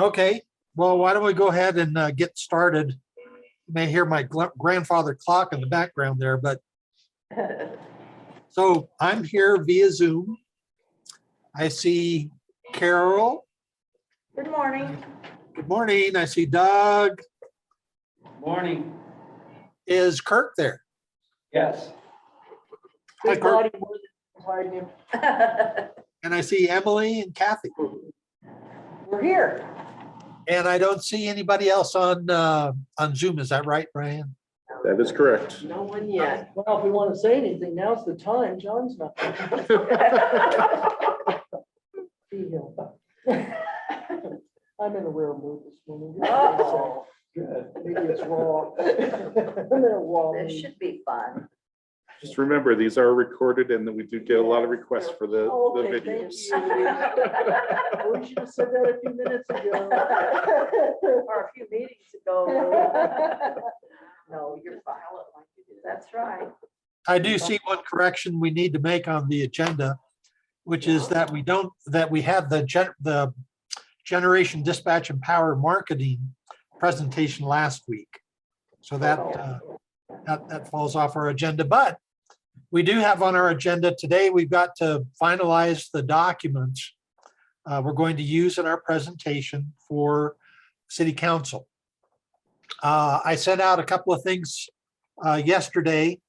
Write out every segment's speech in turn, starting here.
Okay, well, why don't we go ahead and get started? You may hear my grandfather clock in the background there, but so I'm here via Zoom. I see Carol. Good morning. Good morning. I see Doug. Morning. Is Kirk there? Yes. Hi, Kirk. We're And I see Emily and Kathy. here. And I don't see anybody else on Zoom. Is that right, Brian? That is correct. No one yet. Well, if we want to say anything, now's the time. John's not. I'm in a rare mood this morning. Uh-oh. Good. Maybe it's raw. I'm in a raw This mood. should be fun. Just remember, these are recorded and then we do get a lot of requests for the Okay, thank videos. you. I wish you had said that a few minutes ago. Or a few meetings ago. No, you're fine. That's right. I do see one correction we need to make on the agenda, which is that we have the generation dispatch and power marketing presentation last week. So that falls off our agenda, but we do have on our agenda today, we've got to finalize the documents we're going to use in our presentation for city council. I sent out a couple of things yesterday.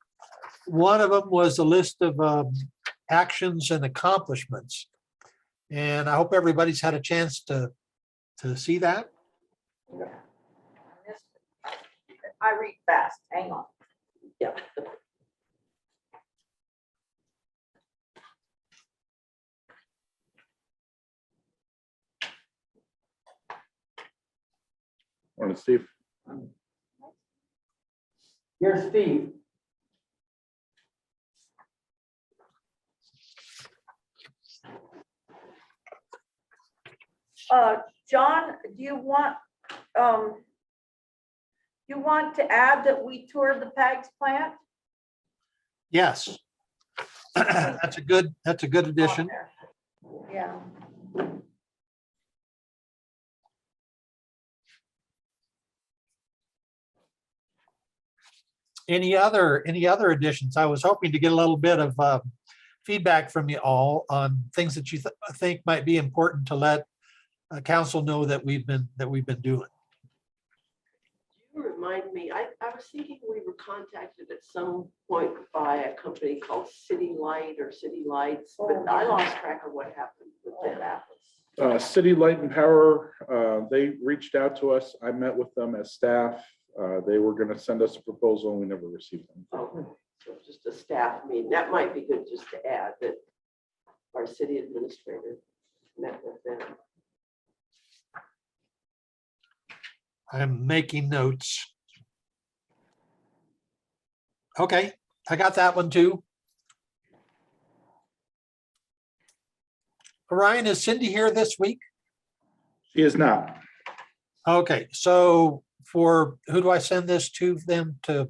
One of them was a list of actions and accomplishments. And I hope everybody's had a chance to see that. I read fast. Hang on. Yeah. Morning, Steve. Here's Steve. John, do you want to add that we toured the PAGS plant? Yes. That's a good addition. Yeah. Any other additions? I was hoping to get a little bit of feedback from you all on things that you think might be important to let council know that we've been doing. You remind me, I was thinking we were contacted at some point by a company called City Light or City Lights, but I lost track of what happened with that. City Light and Power, they reached out to us. I met with them as staff. They were going to send us a proposal and we never received them. Oh, so just a staff meeting. That might be good just to add that our city administrator met with them. I'm making notes. Okay, I got that one too. Ryan, is Cindy here this week? She is not. Okay, so for who do I send this to them to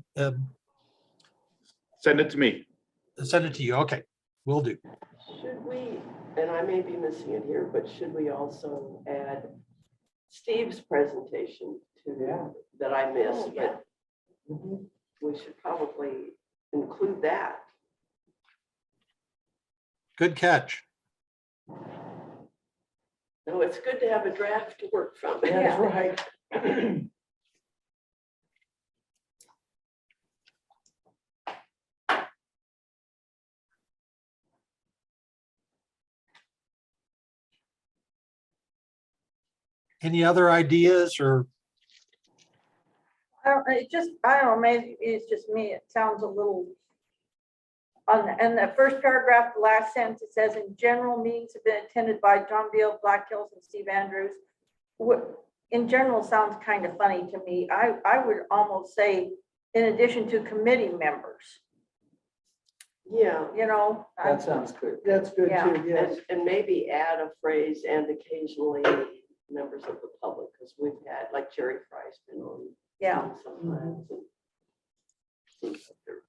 Send it to me. send it to you? Okay, will do. Should we, and I may be missing it here, but should we also add Steve's presentation to that I missed, but we should probably include that. Good catch. No, it's good to have a draft to work from. That's right. Any other ideas or I don't know, maybe it's just me. It sounds a little, and the first paragraph, the last sentence, it says, in general, meetings have been attended by John Beal, Black Hills, and Steve Andrews. What, in general, sounds kind of funny to me. I would almost say, in addition to committee members, Yeah, you know. That sounds good. That's good Yeah. too, yes. and maybe add a phrase and occasionally members of the public, because we've had, like Jerry Fry's been on. Yeah. Sometimes. And seems like there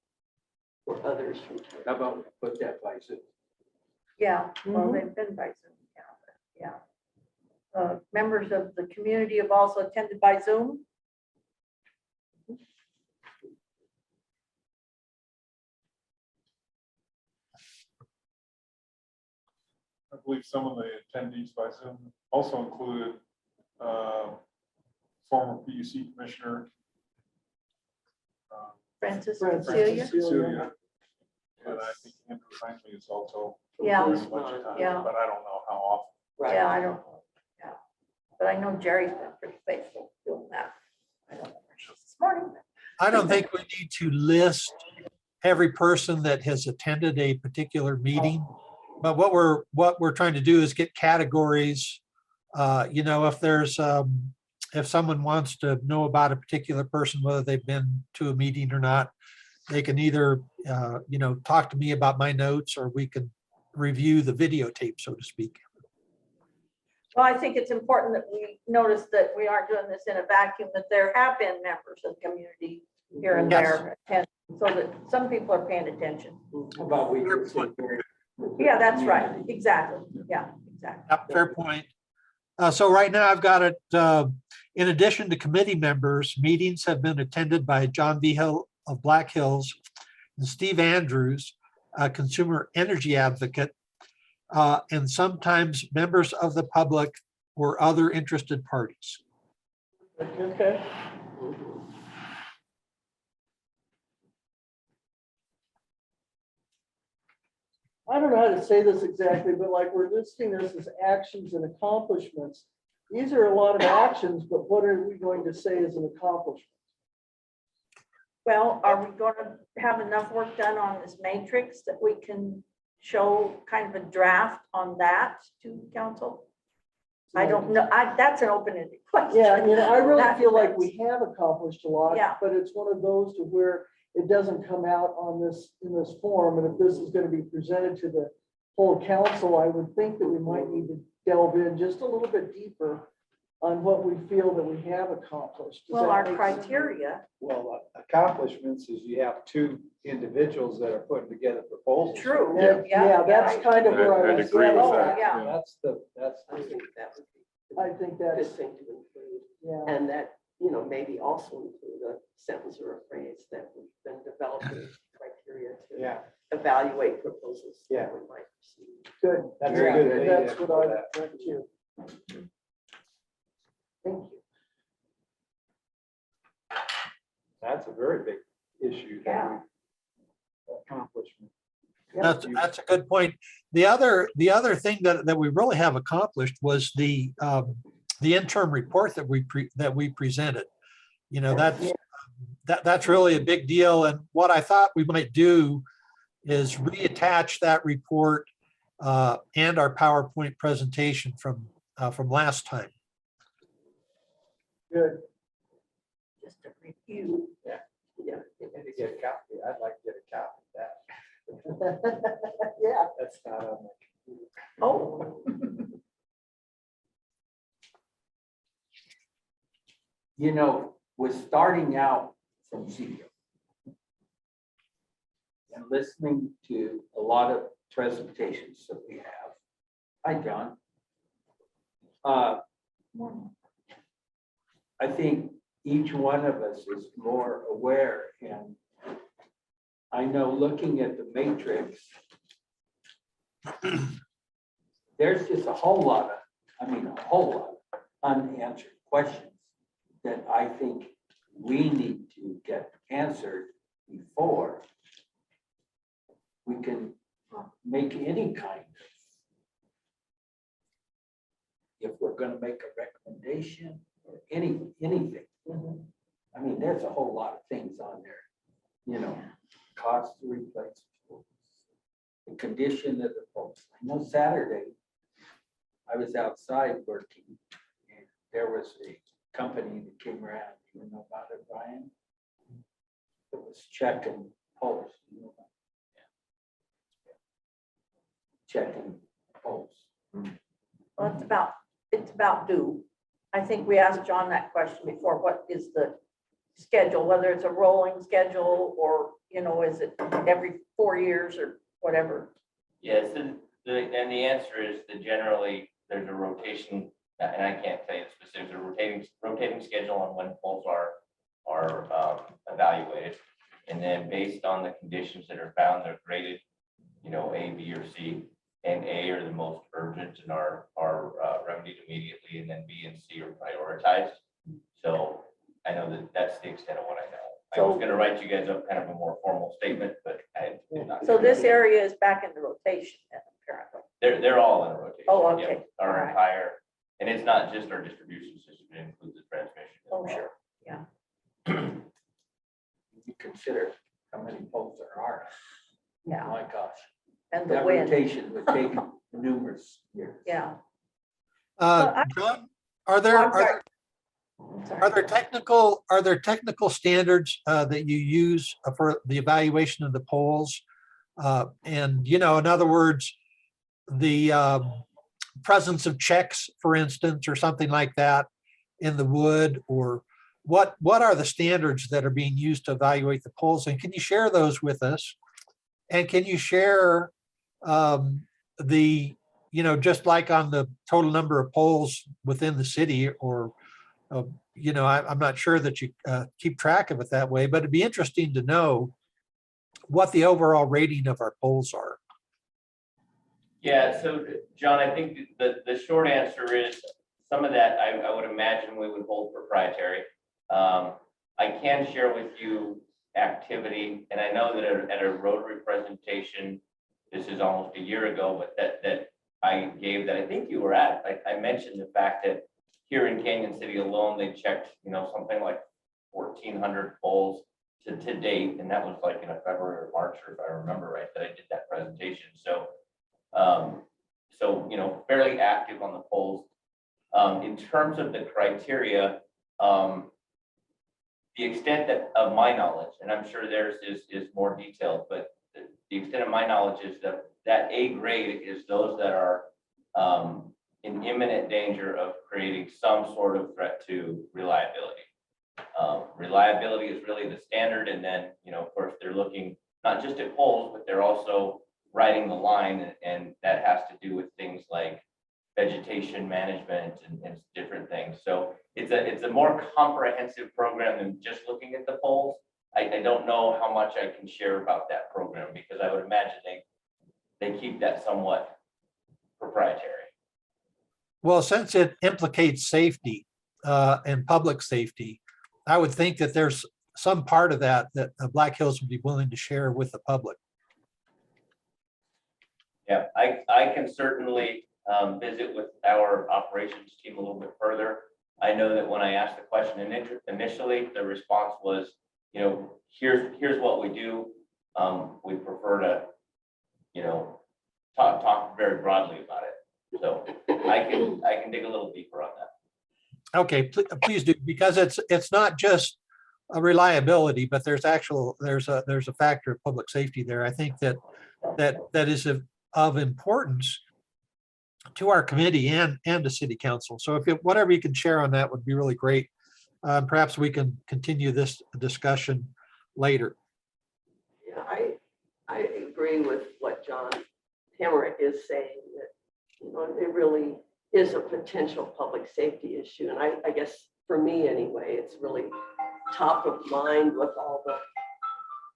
were others from. How about we put that by Zoom? Yeah, well, Mhm. they've been by Zoom, yeah, but, yeah. members of the community have also attended by Zoom. I believe some of the attendees by Zoom also included former PUC Commissioner Francis Francis Cecilia. Cecilia. And I think Andrew Franklin is also. Yeah. doing a bunch of time, Yeah. But I don't know how often. Right. Yeah, I don't, yeah. But I know Jerry's been pretty faithful doing that. I don't know where she is this morning. I don't think we need to list every person that has attended a particular meeting. But what we're trying to do is get categories. You know, if there's, if someone wants to know about a particular person, whether they've been to a meeting or not, they can either, you know, talk to me about my notes, or we can review the videotape, so to speak. Well, I think it's important that we notice that we aren't doing this in a vacuum, that there have been members of the community here and Yes. there, attend, so that some people are paying attention. How about we do some very- Yeah, that's right. Exactly. Yeah, exactly. Yep, fair point. So right now I've got it, in addition to committee members, meetings have been attended by John V. Hill of Black Hills and Steve Andrews, a consumer energy advocate, and sometimes members of the public or other interested parties. Okay. I don't know how to say this exactly, but like we're listing this as actions and accomplishments. These are a lot of actions, but what are we going to say as an accomplishment? Well, are we going to have enough work done on this matrix that we can show kind of a draft on that to council? I don't know. That's an open-ended question. Yeah, you know, I really That feel like depends. we have accomplished a lot, Yeah. but it's one of those to where it doesn't come out on this, in this form. And if this is going to be presented to the whole council, I would think that we might need to delve in just a little bit deeper on what we feel that we have accomplished. Does Well, that our make sense? criteria, Well, accomplishments is you have two individuals that are putting together proposals. true. Yeah, that's kind of where I I'd was. agree with yeah, that. Yeah. That's I think that would be I think a good that's, thing to include. yeah, And that, you know, maybe also include a sentence or a phrase that we've been developing criteria to Yeah, evaluate proposals Yeah. that we might receive. good. That's Very a good good. idea That's what for I that. think too. Thank you. that's a very big issue. that Yeah. we- Accomplishment. That's a good point. The other thing that we really have accomplished was the interim report that we presented. You know, that's really a big deal. And what I thought we might do is reattach that report and our PowerPoint presentation from last time. Good. just a review. Yeah. Maybe get a copy. I'd like to get a copy of that. Yeah. That's not on my computer. Oh, You know, we're starting out from zero. And listening to a lot of presentations that we have. Hi, John. I think each one of us is more aware, and I know looking at the matrix, there's just a whole lot of unanswered questions that I think we need to get answered before we can make any kind of, if we're gonna make a recommendation or anything. I mean, there's a whole lot of things on there, you know, cost to replace, the condition of the poles. I know Saturday, I was outside working, and there was a company that came around, you know about it, Brian? It was checking poles, you know? Checking poles. well, it's about due. I think we asked John that question before. What is the schedule, whether it's a rolling schedule or, you know, is it every 4 years or whatever? Yes, and the answer is that generally there's a rotation and I can't tell you the specifics, a rotating schedule on when poles are evaluated. And then based on the conditions that are found, they're graded, A, B, or C. And A are the most urgent and are remedied immediately, and then B and C are prioritized. So I know that that's the extent of what I know. I was gonna write you guys up kind of a more formal statement, but I did not. So this area is back in the rotation then, apparently. They're all in a rotation. Oh, Yep. okay. Our Alright. entire, and it's not just our distribution system, it includes the transmission. as Oh, well. sure. You consider how many poles there are. Yeah, My gosh, and the that wind, rotation would take numerous years. yeah. Well, I- John, are there, Oh, I'm are sorry. there I'm sorry. are there technical standards that you use for the evaluation of the polls? And, in other words, the presence of checks, for instance, or something like that in the wood, or what are the standards that are being used to evaluate the polls? And can you share those with us? And can you share just like on the total number of polls within the city, or I'm not sure that you keep track of it that way, but it'd be interesting to know what the overall rating of our polls are. Yeah, so John, I think the short answer is some of that I would imagine we would hold proprietary. I can share with you activity, and I know that at a Rotary presentation, this is almost a year ago, but that I gave that I think you were at, I mentioned the fact that here in Canyon City alone, they checked, something like 1,400 polls to date, and that was like in a February or March, or if I remember right, that I did that presentation. So, fairly active on the polls. In terms of the criteria, the extent that of my knowledge, and I'm sure theirs is more detailed, but the extent of my knowledge is that A grade is those that are in imminent danger of creating some sort of threat to reliability. Reliability is really the standard, and then, of course, they're looking not just at poles, but they're also riding the line, and that has to do with things like vegetation management and different things. So it's a more comprehensive program than just looking at the poles. I don't know how much I can share about that program, because I would imagine they keep that somewhat proprietary. Well, since it implicates safety and public safety, I would think that there's some part of that Black Hills would be willing to share with the public. Yeah, I can certainly visit with our operations team a little bit further. I know that when I asked the question initially, the response was, here's what we do. We prefer to, talk very broadly about it. So I can dig a little deeper on that. Okay, please do, because it's not just a reliability, but there's a factor of public safety there. I think that is of importance to our committee and the city council. So whatever you can share on that would be really great. Perhaps we can continue this discussion later. Yeah, I agree with what John Hamrick is saying, that, it really is a potential public safety issue. And I guess for me anyway, it's really top of mind with all the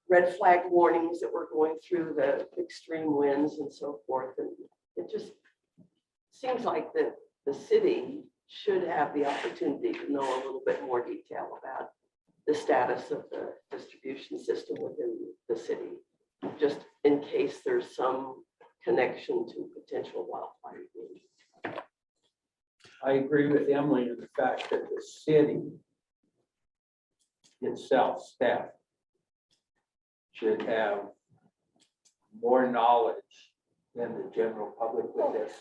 red flag warnings that we're going through, the extreme winds and so forth. And it just seems like the city should have the opportunity to know a little bit more detail about the status of the distribution system within the city, just in case there's some connection to potential wildfire danger. I agree with Emily in the fact that the city itself, staff, should have more knowledge than the general public with this.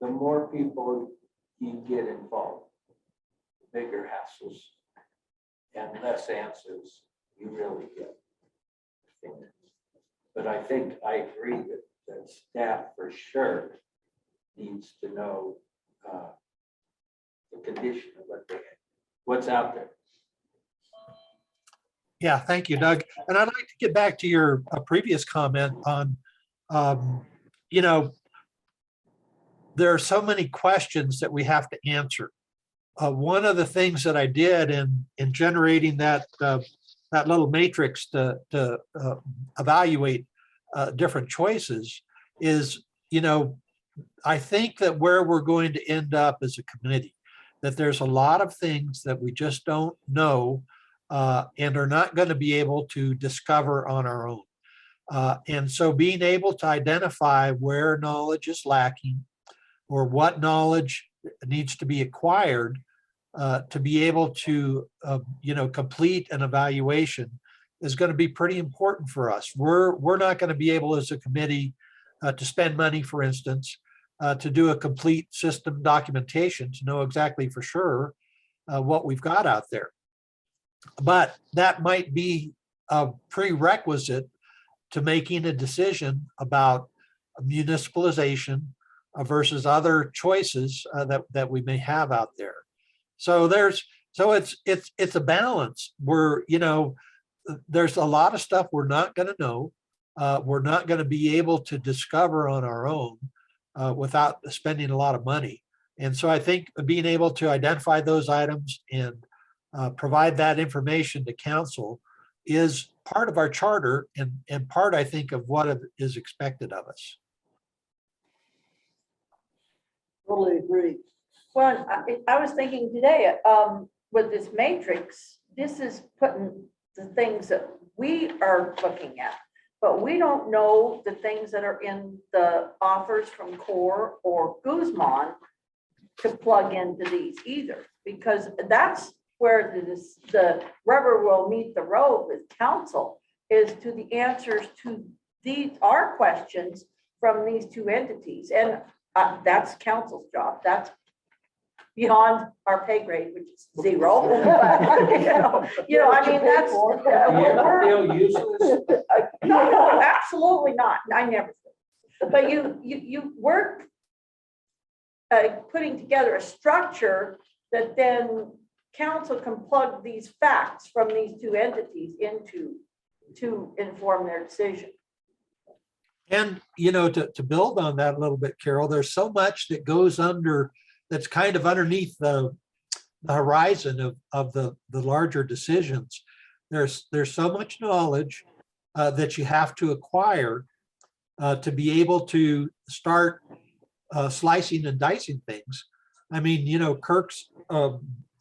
The more people you get involved, the bigger hassles and less answers you really get. But I think I agree that staff for sure needs to know the condition of what's out there. Yeah, thank you, Doug. And I'd like to get back to your previous comment on, there are so many questions that we have to answer. One of the things that I did in generating that little matrix to evaluate different choices is, I think that where we're going to end up as a committee, that there's a lot of things that we just don't know and are not going to be able to discover on our own. And so being able to identify where knowledge is lacking or what knowledge needs to be acquired to be able to, complete an evaluation is going to be pretty important for us. We're not going to be able as a committee to spend money, for instance, to do a complete system documentation to know exactly for sure what we've got out there. But that might be a prerequisite to making a decision about municipalization versus other choices that we may have out there. So it's a balance where, there's a lot of stuff we're not going to know. We're not going to be able to discover on our own without spending a lot of money. And so I think being able to identify those items and provide that information to council is part of our charter and part, I think, of what is expected of us. Totally agree. Well, I was thinking today, with this matrix, this is putting the things that we are looking at, but we don't know the things that are in the offers from CORE or Guzman to plug into these either, because that's where the rubber will meet the road with council, is to the answers to our questions from these two entities. And that's council's job. That's beyond our pay grade, which is 0. I mean, that's, Feel useless? no, absolutely not. I never. But you work putting together a structure that then council can plug these facts from these two entities into to inform their decision. And, to build on that a little bit, Carol, there's so much that goes that's kind of underneath the horizon of the larger decisions. There's so much knowledge that you have to acquire to be able to start slicing and dicing things. I mean, Kirk's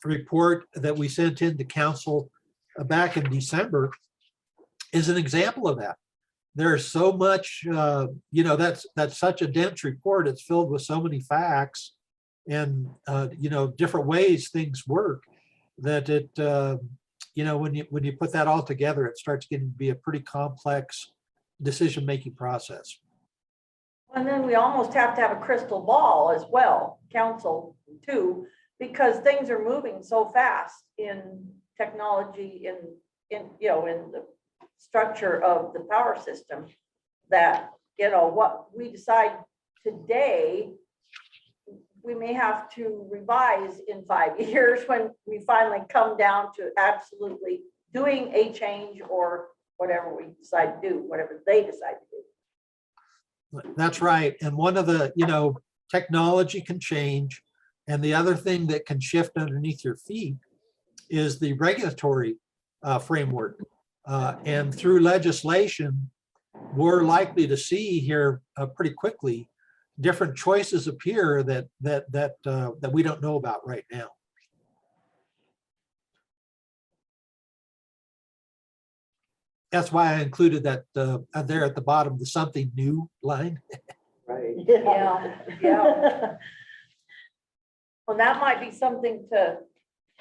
report that we sent into council back in December is an example of that. There's so much, that's such a dense report. It's filled with so many facts and, different ways things work that it, when you put that all together, it starts getting to be a pretty complex decision-making process. And then we almost have to have a crystal ball as well, council too, because things are moving so fast in technology, in the structure of the power system, that, what we decide today, we may have to revise in 5 years when we finally come down to absolutely doing a change or whatever we decide to do, whatever they decide to do. That's right. And one of the, technology can change. And the other thing that can shift underneath your feet is the regulatory framework. And through legislation, we're likely to see here pretty quickly different choices appear that we don't know about right now. That's why I included that there at the bottom, the something new line. Right. Yeah. Well, that might be something to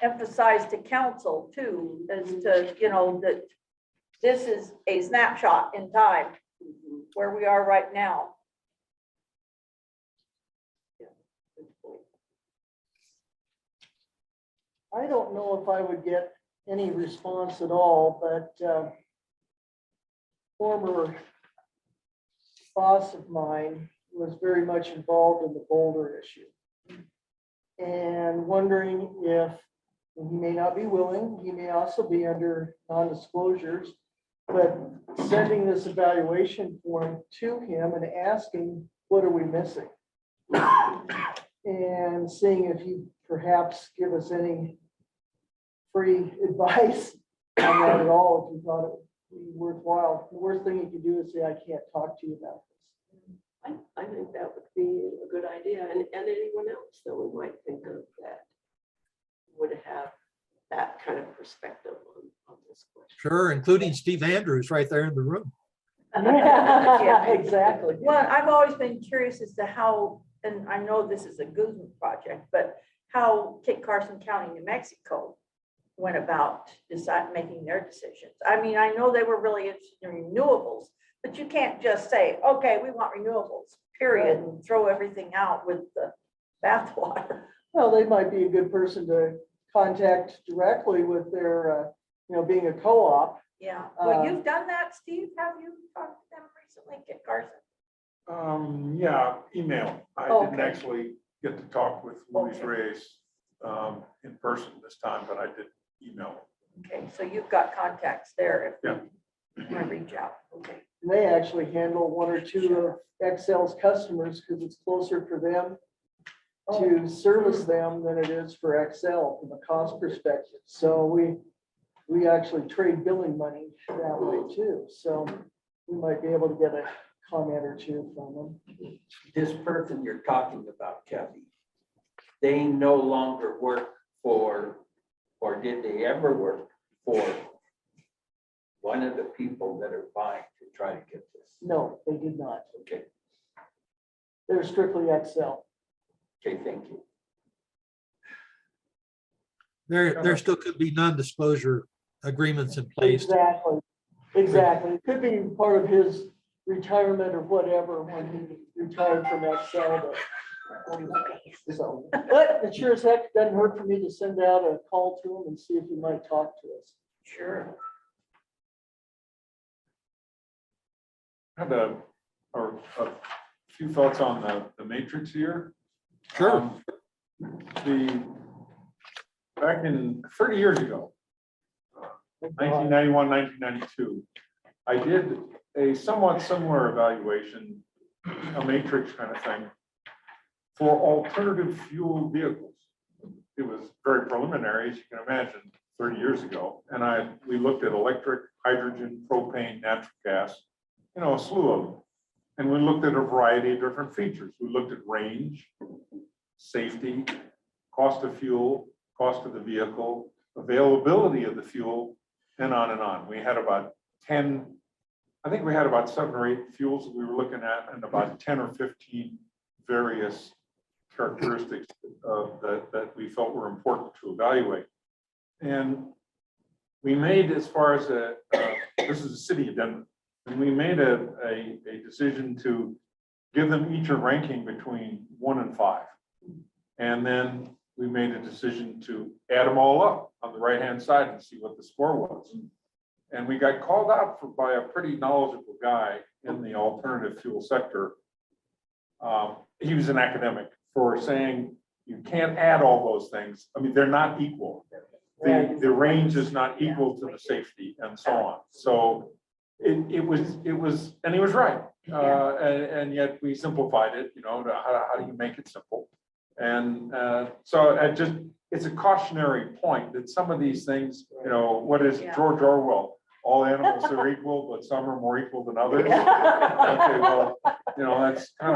emphasize to council too, as to, that this is a snapshot in time where we are right now. I don't know if I would get any response at all, but former boss of mine was very much involved in the Boulder issue. And wondering if, and he may not be willing, he may also be under non-disclosures, but sending this evaluation form to him and asking, what are we missing? And seeing if you perhaps give us any free advice on that at all, if you thought it would be worthwhile. The worst thing you can do is say, I can't talk to you about this. I think that would be a good idea, and anyone else that we might think of that would have that kind of perspective on this question. Sure, including Steve Andrews right there in the room. Yeah, exactly. Well, I've always been curious as to how, and I know this is a Guzman project, but how Kit Carson County, New Mexico went about making their decisions. I mean, I know they were really interested in renewables, but you can't just say, okay, we want renewables, period, and throw everything out with the bathwater. Well, they might be a good person to contact directly with their, being a co-op. Yeah, well, you've done that, Steve, have you talked to them recently, Kit Carson? Yeah, email. I Oh, didn't okay. actually get to talk with Luis Okay. Reyes in person this time, but I did email. Okay, so you've got contacts there Yeah. if you want to reach out, okay. And they actually handle one or two of Excel's customers because it's closer for them to service them than it is for Excel from a cost perspective. So we actually trade billing money that way too. So we might be able to get a comment or two from them. This person you're talking about, Kathy, they no longer work for, or did they ever work for one of the people that are vying to try to get this? No, they did not. Okay, They're strictly Excel. okay, thank you. There still could be non-disclosure agreements in place. Exactly, exactly. It could be part of his retirement or whatever when he retired from Excel. So, but it sure as heck doesn't hurt for me to send out a call to him and see if he might talk to us. Sure. I have a few thoughts on the matrix here. Sure. Back in 30 years ago, 1991, 1992, I did a somewhat similar evaluation, a matrix kind of thing, for alternative fuel vehicles. It was very preliminary, as you can imagine, 30 years ago. And we looked at electric, hydrogen, propane, natural gas, a slew of them. And we looked at a variety of different features. We looked at range, safety, cost of fuel, cost of the vehicle, availability of the fuel, and on and on. We had about 10, I think we had about 7 or 8 fuels that we were looking at, and about 10 or 15 various characteristics that we felt were important to evaluate. And we made, as far as this is a city of Denver, and we made a decision to give them each a ranking between 1 and 5. And then we made a decision to add them all up on the right-hand side and see what the score was. And we got called out by a pretty knowledgeable guy in the alternative fuel sector. He was an academic, for saying you can't add all those things. I mean, they're not equal. The range is not equal to the safety and so on. So it was, and he was right. And yet we simplified it, how do you make it simple? And so it's a cautionary point that some of these things, what is George Orwell? All animals are equal, but some are more equal than others. Okay, well, that's kind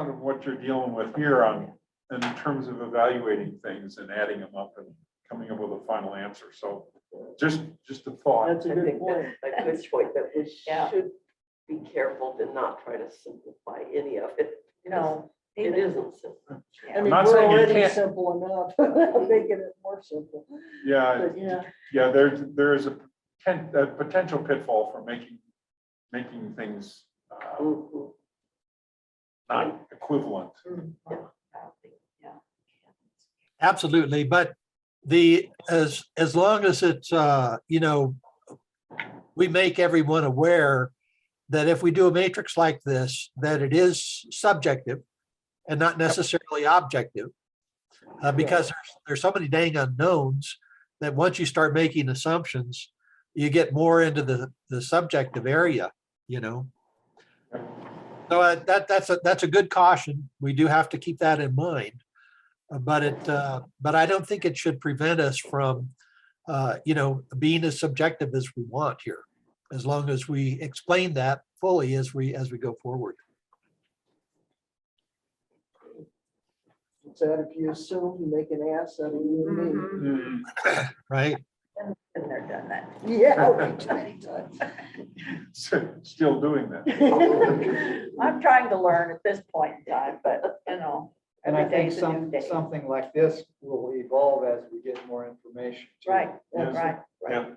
of what you're dealing with here in terms of evaluating things and adding them up and coming up with a final answer. So just a thought. That's a I good think point. that's a good point, that we Yeah. should be careful to not try to simplify any of it. No. It isn't simple. I mean, not we're saying you already can't- simple enough, making it more simple. Yeah, But yeah, yeah, there is a potential pitfall for making things Mhm. not equivalent. Absolutely, but as long as it's, we make everyone aware that if we do a matrix like this, that it is subjective and not necessarily objective. Because there's so many dang unknowns that once you start making assumptions, you get more into the subjective area, So that's a good caution. We do have to keep that in mind. But I don't think it should prevent us from, being as subjective as we want here, as long as we explain that fully as we go forward. It's that if you assume you make an ass out of you and Mhm. Right? And they're done that. me. Yeah, way too many times. Still doing that. I'm trying to learn at this point in time, but And I every think day's a new day. something like this will evolve as we get more information. too. Right, Yes. right. Yeah.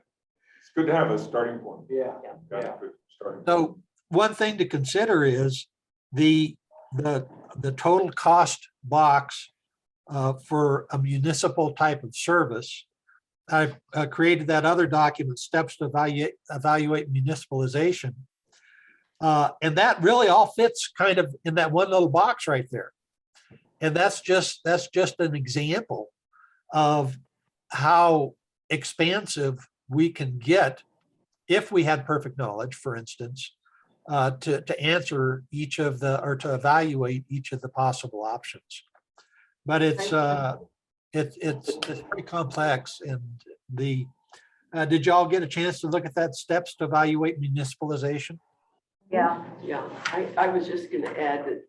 It's good to have a starting point. Yeah, Got yeah. a good starting. So one thing to consider is the total cost box for a municipal type of service. I've created that other document, steps to evaluate municipalization. And that really all fits kind of in that one little box right there. And that's just an example of how expansive we can get if we had perfect knowledge, for instance, to answer each of or to evaluate each of the possible options. But it's pretty complex. And did y'all get a chance to look at that steps to evaluate municipalization? Yeah, Yeah, I was just gonna add that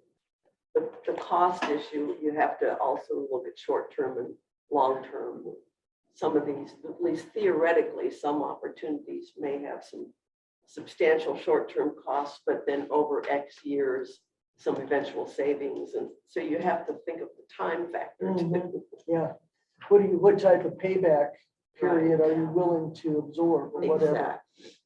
the cost issue, you have to also look at short-term and long-term. Some of these, at least theoretically, some opportunities may have some substantial short-term costs, but then over X years, some eventual savings. And so you have to think of the time factor too. Mhm. Yeah. What type of payback period are you willing to absorb or whatever? Exactly.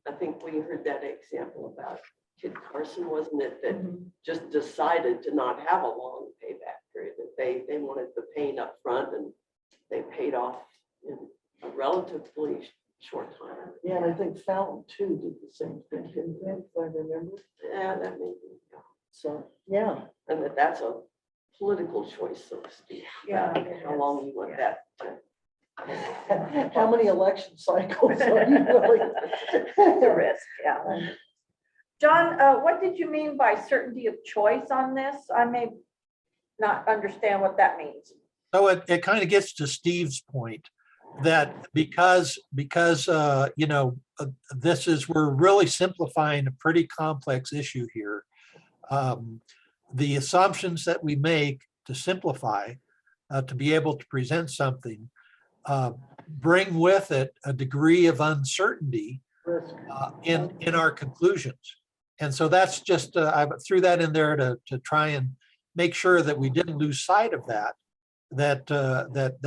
I think we heard that example about Kid Carson, wasn't it, that just decided to not have a long payback period, that they wanted the pain up front and they paid off in a relatively short time. Yeah, and I think Fountain too did the same thing, didn't they, if I remember? Yeah, that may be, yeah. So, yeah. And that's a political choice, so to speak. Yeah, about it How is. long you want that to. How many election cycles are you willing? the risk, yeah. John, what did you mean by certainty of choice on this? I may not understand what that means. So it kind of gets to Steve's point that because we're really simplifying a pretty complex issue here. The assumptions that we make to simplify, to be able to present something, bring with it a degree of uncertainty in our conclusions. And so that's just, I threw that in there to try and make sure that we didn't lose sight of that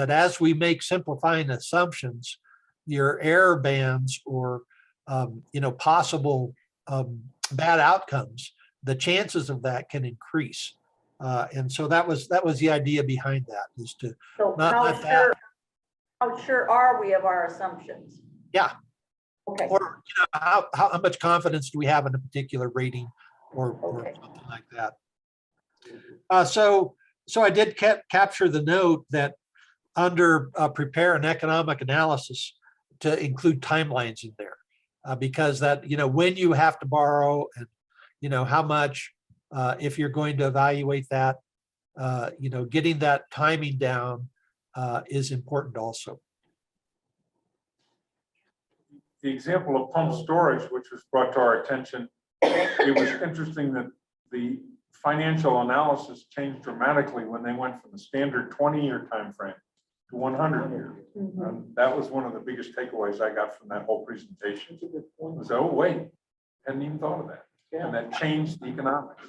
as we make simplifying assumptions, your error bands or, possible bad outcomes, the chances of that can increase. And so that was the idea behind that, is to So not how let that, sure are we of our assumptions? Yeah. Okay, or how much confidence do we have in a particular rating or Okay. something like that. So I did capture the note that under prepare an economic analysis to include timelines in there, because that, when you have to borrow and, how much, if you're going to evaluate that, getting that timing down is important also. The example of pump storage, which was brought to our attention, it was interesting that the financial analysis changed dramatically when they went from the standard 20-year time frame to 100-year. That was one of the biggest takeaways I got from that whole presentation. Was, oh, wait, hadn't even thought of that. And that changed the economics.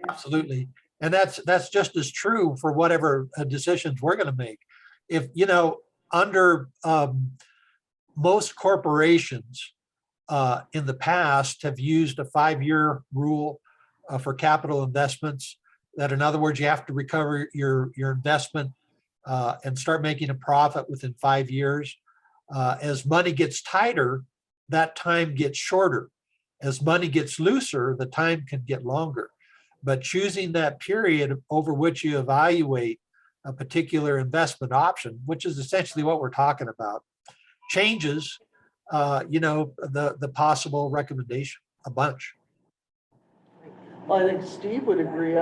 Absolutely. And that's just as true for whatever decisions we're going to make. If, under most corporations in the past have used a 5-year rule for capital investments, that in other words, you have to recover your investment and start making a profit within 5 years. As money gets tighter, that time gets shorter. As money gets looser, the time can get longer. But choosing that period over which you evaluate a particular investment option, which is essentially what we're talking about, changes, the possible recommendation a bunch. I think Steve would agree.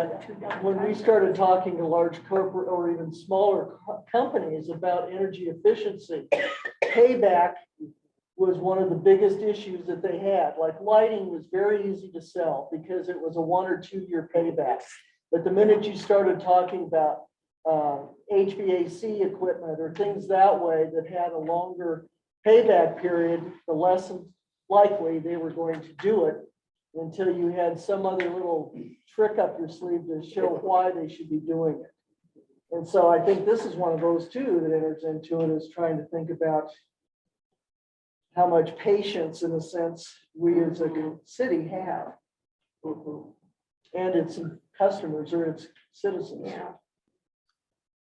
When we started talking to large corporate or even smaller companies about energy efficiency, payback was one of the biggest issues that they had. Like lighting was very easy to sell because it was a 1 or 2 year payback. But the minute you started talking about HVAC equipment or things that way that had a longer payback period, the less likely they were going to do it until you had some other little trick up your sleeve to show why they should be doing it. And so I think this is one of those too that enters into it, is trying to think about how much patience, in a sense, we as a city have. And its customers or its citizens. Yeah.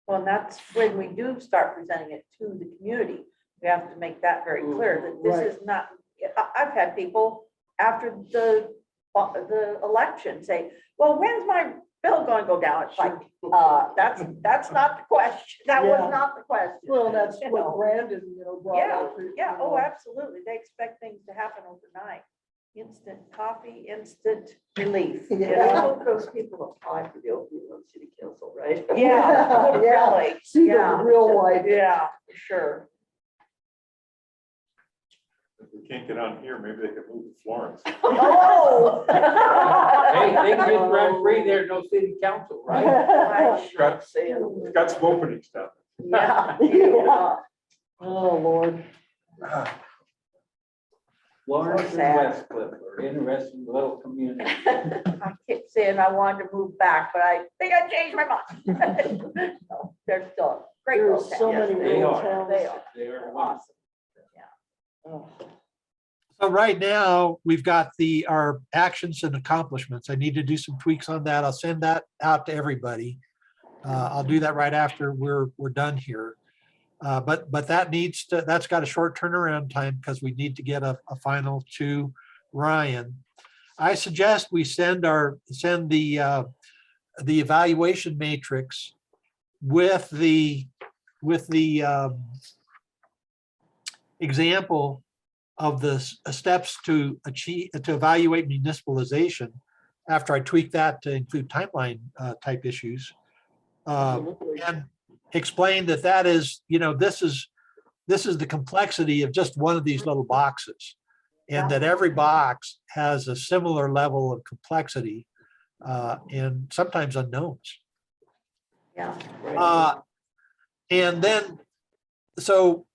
Well, and that's when we do start presenting it to the community. We have to make that very clear that Right. this is not, I've had people after the election say, well, when's my bill going to go down? It's like, that's not the question. That was Yeah. not the question. Well, that's You what know. Brandon, brought Yeah, up. yeah, oh, absolutely. They expect things to happen overnight. Instant coffee, instant relief. you Yeah. I know? hope those people apply for the opening on city council, right? Yeah, Yeah. really. See the Yeah. real life. Yeah, for sure. If we can't get on here, maybe they could move to Florence. Oh. Hey, things just run free there, no city council, right? Right. Got, Saying, it's got some openings down Yeah. Yeah. Oh, Lord. Florence and sad. West Cliff are interesting little communities. I kept saying I wanted to move back, but I think I changed my mind. No, they're still a great little There's so town. many they little are. towns. They are They are awesome. Oh. So right now, we've got our actions and accomplishments. I need to do some tweaks on that. I'll send that out to everybody. I'll do that right after we're done here. But that's got a short turnaround time because we need to get a final to Ryan. I suggest we send the evaluation matrix with the example of the steps to evaluate municipalization after I tweak that to include timeline type issues. Absolutely. And explain that is, this is the complexity of just one of these little boxes. And that every box has a similar level of complexity and sometimes unknowns. Yeah. And then, so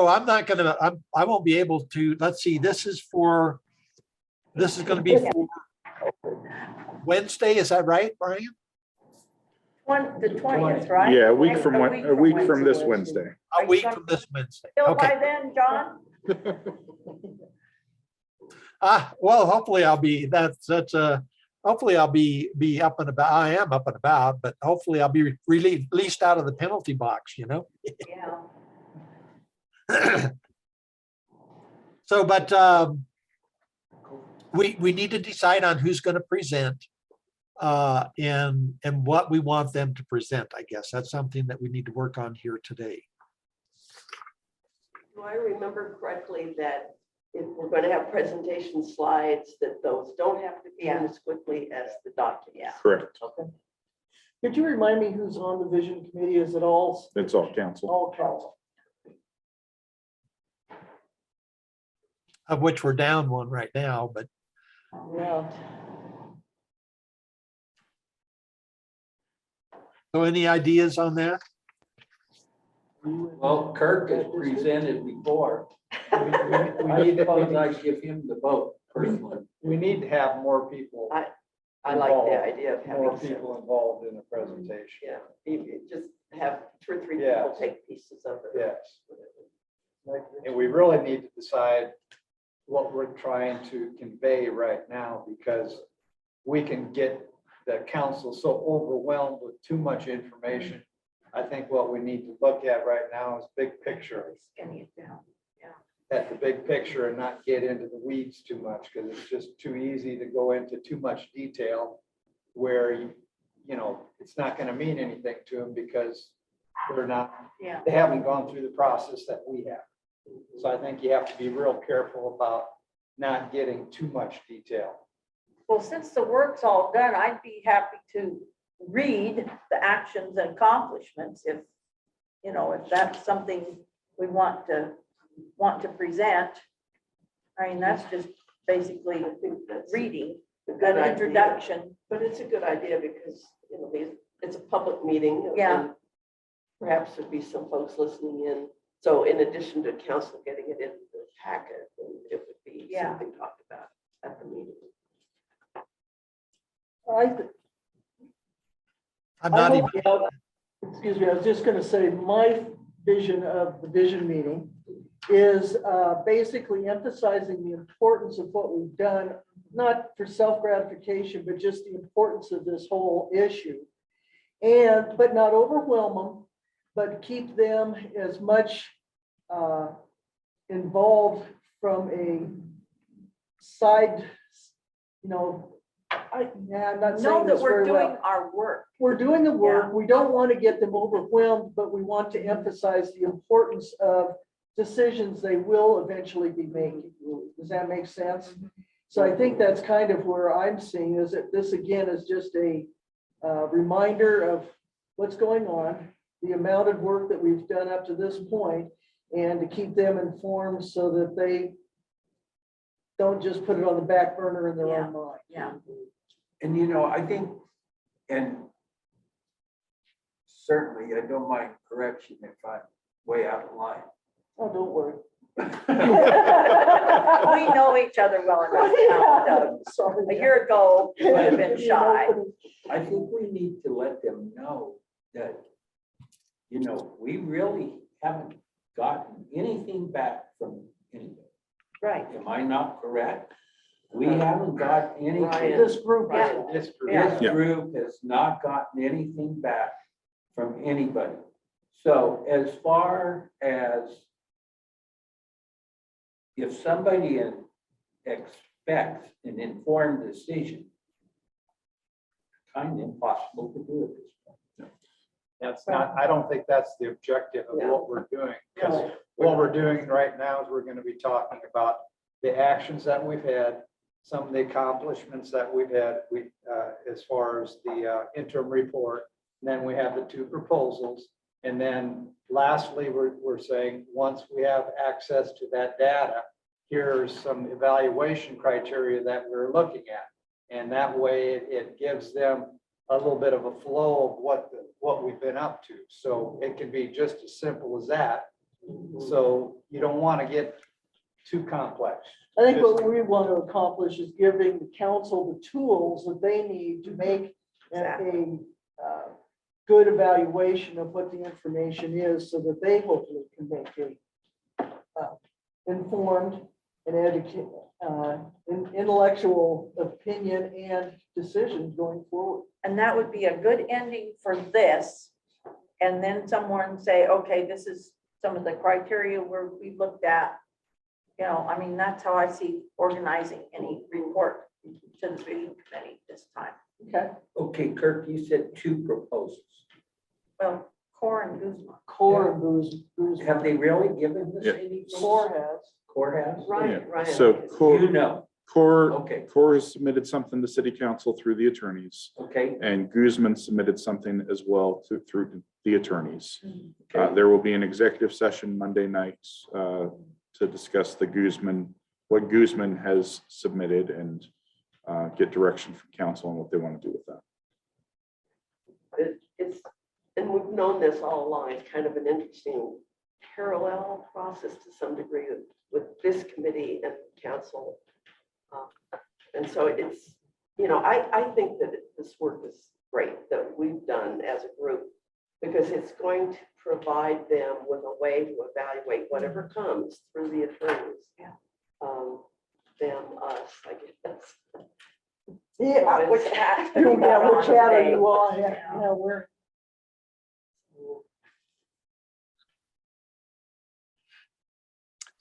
I'm not gonna, I won't be able to, let's see, this is gonna be for Wednesday, is that right, Brian? The 20th, right? Yeah, a week from this Wednesday. Wednesday. A week from this Wednesday. Still Okay. by then, John? Well, hopefully I'll be, hopefully I'll be up and about. I am up and about, but hopefully I'll be released out of the penalty box, Yeah. So, but we need to decide on who's going to present and what we want them to present. I guess that's something that we need to work on here today. do I remember correctly that if we're going to have presentation slides, that those don't have to be in as quickly as the document? Yeah. Correct. Could you remind me who's on the vision committee? Is it all? It's all council. All council. Of which we're down one right now, but Yeah. so any ideas on that? Well, Kirk has presented before. We I need suppose to, I give him the vote personally. we need to have more people, I like the idea of more having, people involved in the presentation. yeah, you just have 2 or 3 people Yeah. take pieces of it. Yes. And we really need to decide what we're trying to convey right now, because we can get the council so overwhelmed with too much information. I think what we need to look at right now is big picture, Skinny it down. at the big picture, and not get into the weeds too much, because it's just too easy to go into too much detail where it's not gonna mean anything to them because Yeah. they haven't gone through the process that we have. So I think you have to be real careful about not getting too much detail. Well, since the work's all done, I'd be happy to read the actions and accomplishments if, you know, if that's something we want to present. I mean, that's just basically I think that's reading, a good an idea. introduction. But it's a good idea because, you know, it's a public meeting. Yeah. and Perhaps there'd be some folks listening in. So in addition to council getting it in the packet, then it would be Yeah. something talked about at the meeting. I'm not even, Excuse me, I was just gonna say, my vision of the vision meeting is basically emphasizing the importance of what we've done, not for self-gratification, but just the importance of this whole issue. But not overwhelm them, but keep them as much involved from a side, you know, I'm not Know saying that this we're very well. doing our work. We're doing the work. We don't want to get them overwhelmed, but we want to emphasize the importance of decisions they will eventually be making. Does that make sense? So I think that's kind of where I'm seeing is that this again is just a reminder of what's going on, the amount of work that we've done up to this point, and to keep them informed so that they don't just put it on the back burner in their own mind. Yeah. And you know, I think, and certainly I don't mind correction if I'm way out of line. Oh, don't worry. We know each other well enough now, Doug. Sorry. A year ago, we would have been shy. I think we need to let them know that, you know, we really haven't gotten anything back from anybody. Right. Am I not correct? We haven't got anything. Ryan. This group, Yeah. This group. Yeah. This group has not gotten anything back from anybody. So as far as if somebody expects an informed decision, kind of impossible to do at this point. That's not, I don't think that's the objective of Yeah. what we're doing. Because No. what we're doing right now is we're going to be talking about the actions that we've had, some of the accomplishments that we've had, as far as the interim report. And then we have the two proposals. And then lastly, we're saying, once we have access to that data, here's some evaluation criteria that we're looking at. And that way it gives them a little bit of a flow of what we've been up to. So it can be just as simple as that. So you don't want to get too complex. I think what we want to accomplish is giving the council the tools that they need to make a good evaluation of what the information is so that they hopefully can make a informed and educated, intellectual opinion and decisions going forward. And that would be a good ending for this. And then someone say, okay, this is some of the criteria where we looked at. You know, I mean, that's how I see organizing any report to the vision committee this time. Okay, Okay, Kirk, you said two proposals. Well, Core and Guzman. core and booze. Have they really given us Yeah. any? Core has. Core has? Ryan. So is- core, You know, core, okay, core has submitted something to city council through the attorneys, okay, and Guzman submitted something as well through the attorneys. okay. There will be an executive session Monday nights to discuss what Guzman has submitted and get direction from council on what they want to do with that. It's, and we've known this all along, it's kind of an interesting parallel process to some degree with this committee and council. And so it's, you know, I think that this work is great that we've done as a group, because it's going to provide them with a way to evaluate whatever comes through the attorneys. Yeah. Them, us, I guess. Yeah, Which hat? yeah, which hat are you all? on? Yeah, we're.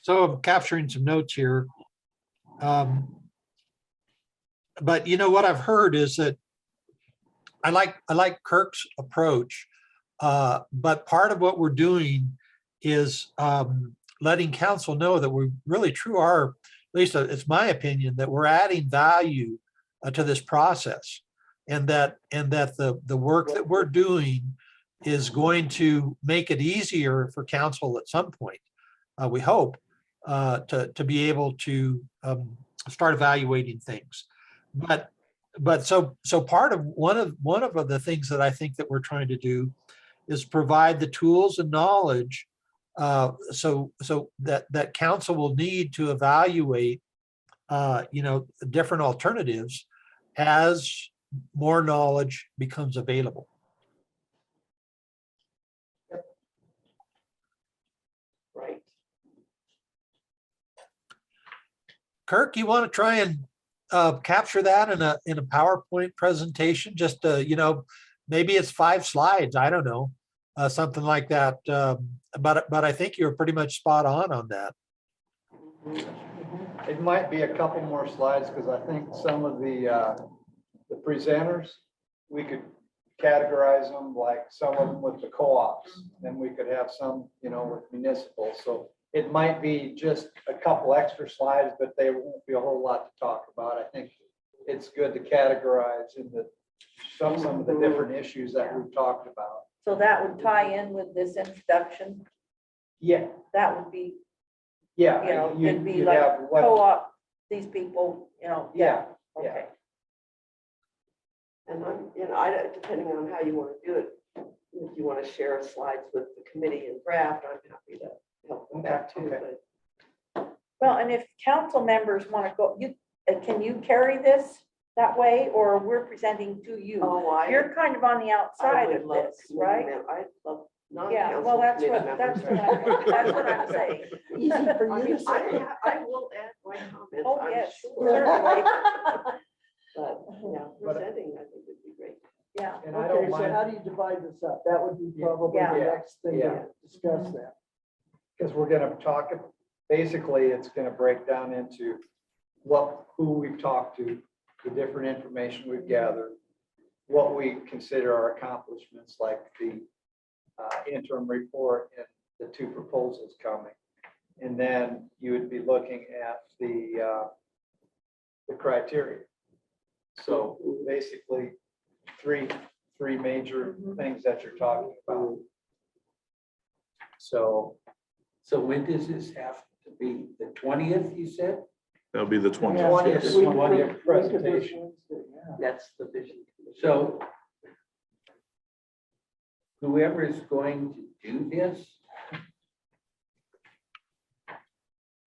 so I'm capturing some notes here. But you know, what I've heard is that I like Kirk's approach. But part of what we're doing is letting council know that we really true are, at least it's my opinion, that we're adding value to this process. And that the work that we're doing is going to make it easier for council at some point, we hope, to be able to start evaluating things. But so part of one of the things that I think that we're trying to do is provide the tools and knowledge so that council will need to evaluate different alternatives as more knowledge becomes available. Right. Kirk, you want to try and capture that in a PowerPoint presentation? Just maybe it's 5 slides. I don't know, something like that. But I think you're pretty much spot on that. It might be a couple more slides because I think some of the presenters, we could categorize them, like some of them with the co-ops, then we could have some, with municipal. So it might be just a couple extra slides, but they won't be a whole lot to talk about. I think it's good to categorize into some of the different issues that we've talked about. So that would tie in with this introduction. Yeah, That would be, yeah. it'd be you'd like have what- co-op, these people, Yeah, yeah. okay. And depending on how you want to do it, if you want to share slides with the committee and draft, I'm happy to help with that too. Okay. But Well, and if council members want to go, can you carry this that way, or we're presenting to you? You're kind of on the I outside would of love this, committee right? I'd love Yeah, well, non-council committee members. that's what I'm saying. Easy for I you mean, to say. I will add my comments, Oh, I'm yes, sure. certainly. But, yeah, presenting, I think would be great. Yeah, And I don't Okay, so mind. how do you divide this up? That would be probably Yeah. the next thing to Yeah. discuss that. Because we're gonna talk, basically, it's gonna break down into who we've talked to, the different information we've gathered, what we consider our accomplishments, like the interim report and the 2 proposals coming. And then you would be looking at the criteria. So basically, three major things that you're talking about. So So when does this have to be? The 20th, you said? That'll be the 20th. Yeah, 20th we is could- 20th we could do presentation. Wednesday, yeah. That's the vision. So whoever is going to do this,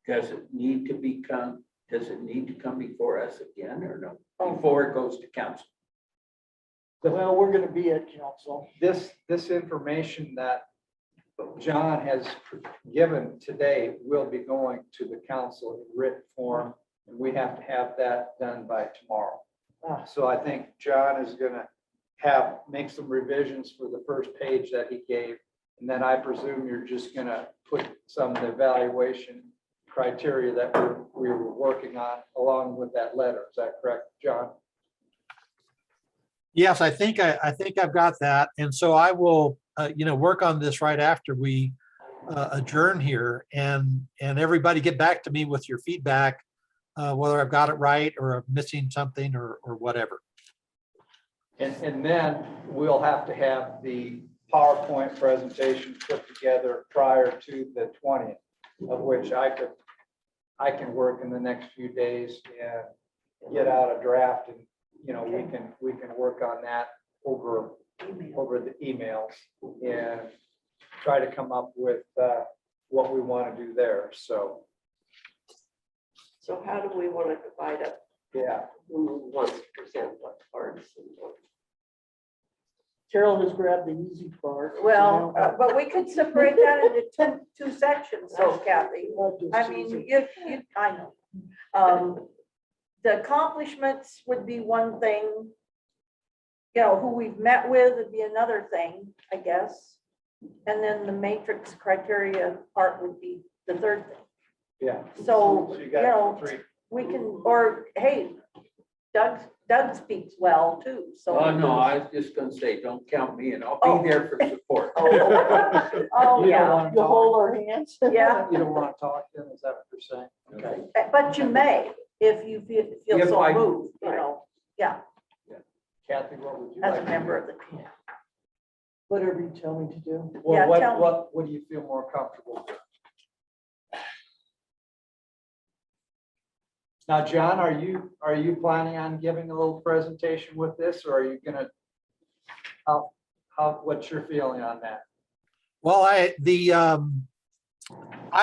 does it need to come before us again or no? Before it goes to council? Well, we're gonna be at council. This information that John has given today will be going to the council in written form, and we have to have that done by tomorrow. Ah. So I think John is gonna make some revisions for the first page that he gave. And then I presume you're just gonna put some of the evaluation criteria that we were working on along with that letter. Is that correct, John? Yes, I think I've got that. And so I will, work on this right after we adjourn here, and everybody get back to me with your feedback, whether I've got it right or I'm missing something or whatever. And then we'll have to have the PowerPoint presentation put together prior to the 20th, of which I can work in the next few days and get out a draft, and, we can work on that over the emails and try to come up with what we want to do there. So, So how do we want to divide up yeah. who wants to present what parts and what? Carol has grabbed the easy part. well, but we could separate that into two sections, so Kathy. I mean, I know. The accomplishments would be one thing. Who we've met with would be another thing, I guess. And then the matrix criteria part would be the third thing. Yeah. So, you got 3. we can, or, hey, Doug speaks well too, so. Oh, no, I was just gonna say, don't count me and I'll Oh. be there for support. Oh, You don't yeah, wanna You talk? hold our hands. yeah, You don't want to talk then, is that what you're saying? Okay. but you may, if you feel If so I- moved, Right. Yeah, Kathy, what would you as like? a to member do? of the committee. Whatever you tell me to do. Well, Yeah, tell me. what do you feel more comfortable with? Now, John, are you planning on giving a little presentation with this, or are you gonna, what's your feeling on that? Well, I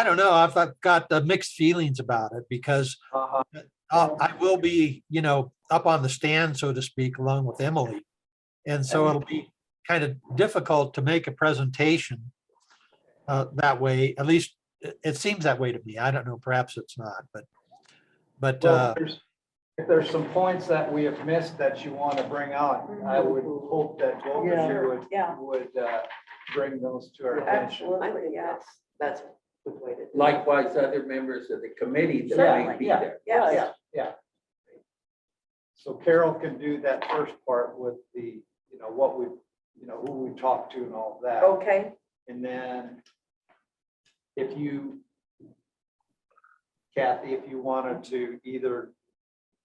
don't know. I've got mixed feelings about it because Uh-huh. I will be, up on the stand, so to speak, along with Emily. And so it'll be kind of difficult to make a presentation that way. At least it seems that way to me. I don't know, perhaps it's not, but Well, if there's some points that we have missed that you want to bring out, I would hope that both of you Yeah. would bring those to our attention. I Absolutely, think yeah. that's a good way to. do it. Likewise, other members of the committee that Certainly, might be yeah. there. Yes. Yeah. So Carol can do that first part with the, what we, who we talked to and all of that. Okay, And then if you, Kathy, if you wanted to either,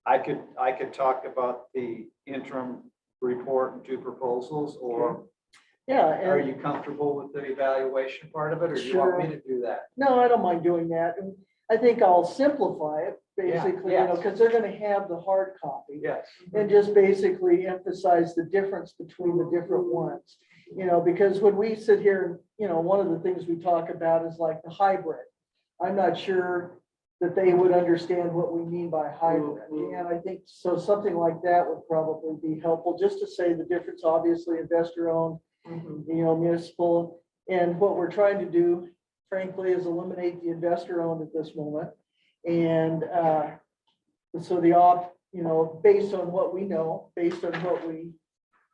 I could talk about the interim report and 2 proposals, or Yeah, are and you comfortable with the evaluation part of it, or do you want me to do that? no, I don't mind doing that. And I think I'll simplify it, basically, yes. because they're gonna have the hard copy. Yes. And just basically emphasize the difference between the different ones. Because when we sit here, one of the things we talk about is like the hybrid. I'm not sure that they would understand what we mean by hybrid. And I think, so something like that would probably be helpful, just to say the difference, obviously investor owned, municipal. And what we're trying to do, frankly, is eliminate the investor owned at this moment. And so based on what we know, based on what we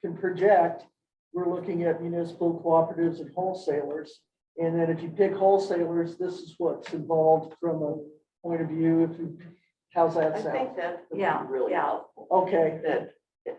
can project, we're looking at municipal cooperatives and wholesalers. And then if you pick wholesalers, this is what's involved from a point of view. How's that I sound? think that would be Yeah, really yeah. helpful. Okay, That,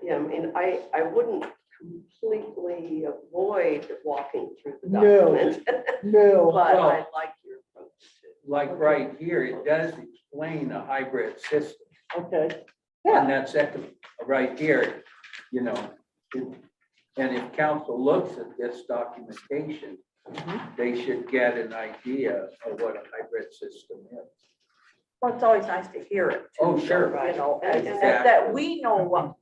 yeah, I mean, I wouldn't completely avoid walking through the No. document, no, but Well- I like your approach too. Like right here, it does explain a hybrid system. okay, On yeah, that second, right here, and if council looks at this documentation, they should get an idea of what a hybrid system is. well, it's always nice to hear it. too, Oh, sure. You know, and Exactly. that we know what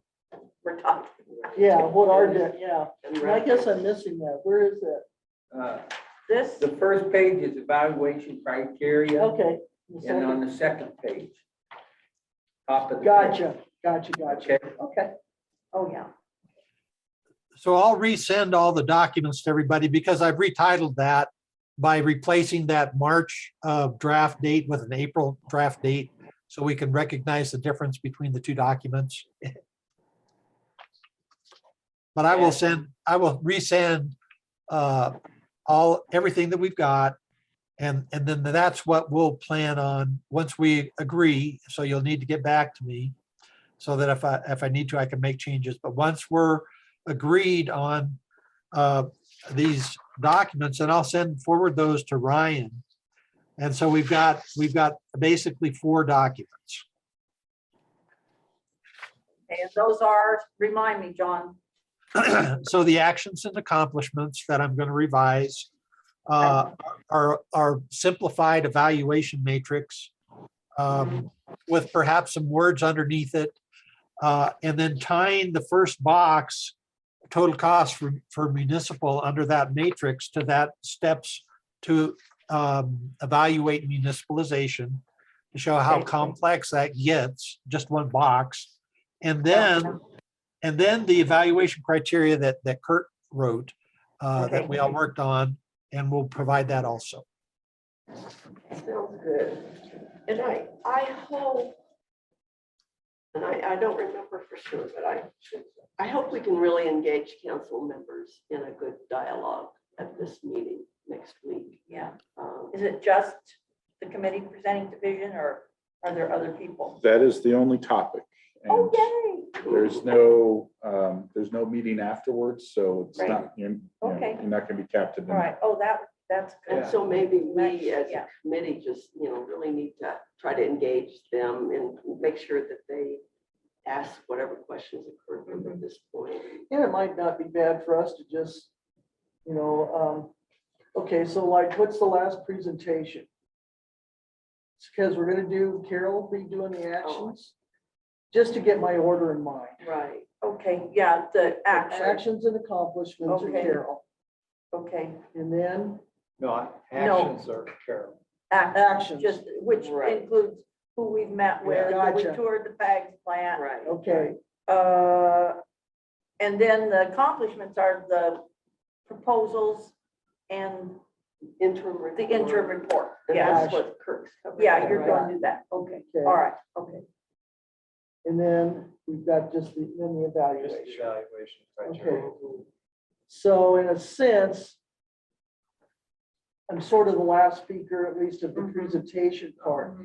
we're talking about. yeah, what are the, yeah. And And I guess I'm reference. missing that. Where is that? This, The first page is evaluation criteria, Okay. and on the second page. Top of the. page. Gotcha. Okay. Okay. oh, yeah. so I'll resend all the documents to everybody because I've retitled that by replacing that March draft date with an April draft date, so we can recognize the difference between the 2 documents. But I will resend everything that we've got. And then that's what we'll plan on once we agree. So you'll need to get back to me so that if I need to, I can make changes. But once we're agreed on these documents, and I'll send forward those to Ryan. And so we've got basically 4 documents. And those are, remind me, John. So the actions and accomplishments that I'm going to revise are simplified evaluation matrix with perhaps some words underneath it. And then tying the first box, total cost for municipal under that matrix to that steps to evaluate municipalization, to show how complex that gets, just one box. And then the evaluation criteria that Kurt wrote, that we all worked on, and we'll provide that also. Sounds good. And I hope, and I don't remember for sure, but I hope we can really engage council members in a good dialogue at this meeting next week. Yeah. Is it just the committee presenting to vision, or are there other people? That is the only topic. Oh, And yay. there's no meeting afterwards, so it's Right. not, Okay. you're not gonna be captive. All right. Oh, that's And good. so maybe we as a Yeah. committee just, really need to try to engage them and make sure that they ask whatever questions occur to them at this point. And it might not be bad for us to just, okay, so like, what's the last presentation? It's because we're gonna do, Carol will be doing the actions, just to get my order in mind. Right. Okay, yeah, the action, Actions and accomplishments are Okay. Carol. okay. And then No, actions are Carol. actions. Just, which Right. includes who we've met with, Yeah, who we gotcha. toured the bags plant. Right. Okay, And then the accomplishments are the proposals and Interim report. the interim report. And Yeah, that's what Kirk's covering. yeah, you're right? going to do that. Okay, Okay. all right, okay. and then we've got just the, then the Just evaluation. evaluation criteria. Okay. So in a sense, I'm sort of the last speaker, at least of the Mhm. presentation part.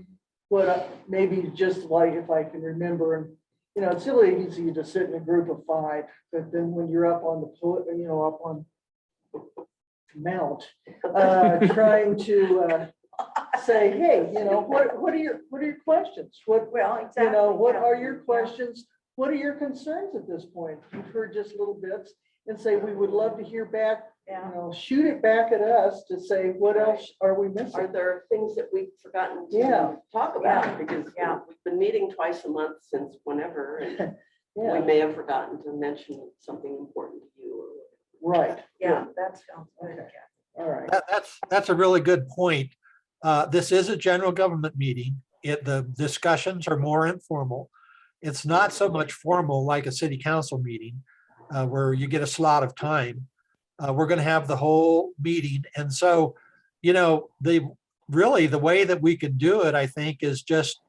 But maybe just like, if I can remember, and, it's really easy to sit in a group of 5, but then when you're up on the, up on mount, trying to say, hey, what are your questions? What, Well, exactly. what yeah, are your yeah. questions? What are your concerns at this point? You've heard just little bits and say, we would love to hear back, Yeah, shoot it back at us to say, what else are we Are missing? there things that we've forgotten Yeah. to talk about? Because Yeah. we've been meeting twice a month since whenever, and we Yeah, may have forgotten to mention something important to you or whatever. right. yeah, that sounds good. Okay. All right. That's a really good point. This is a general government meeting. The discussions are more informal. It's not so much formal like a city council meeting where you get a slot of time. We're going to have the whole meeting. And so, the way that we can do it, I think, is just,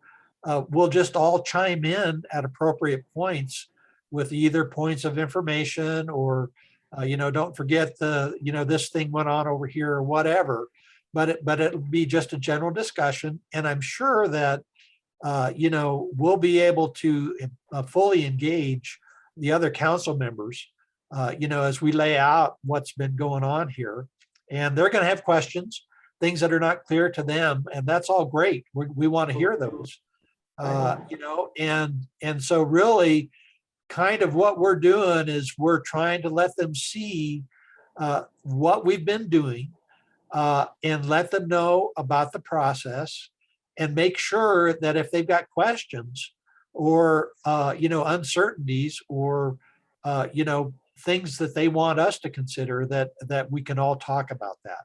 we'll just all chime in at appropriate points with either points of information or, don't forget this thing went on over here or whatever. But it'll be just a general discussion. And I'm sure that, we'll be able to fully engage the other council members, as we lay out what's been going on here. And they're going to have questions, things that are not clear to them. And that's all great. We want to hear those, and so really kind of what we're doing is we're trying to let them see what we've been doing and let them know about the process and make sure that if they've got questions or, uncertainties or, things that they want us to consider that we can all talk about that.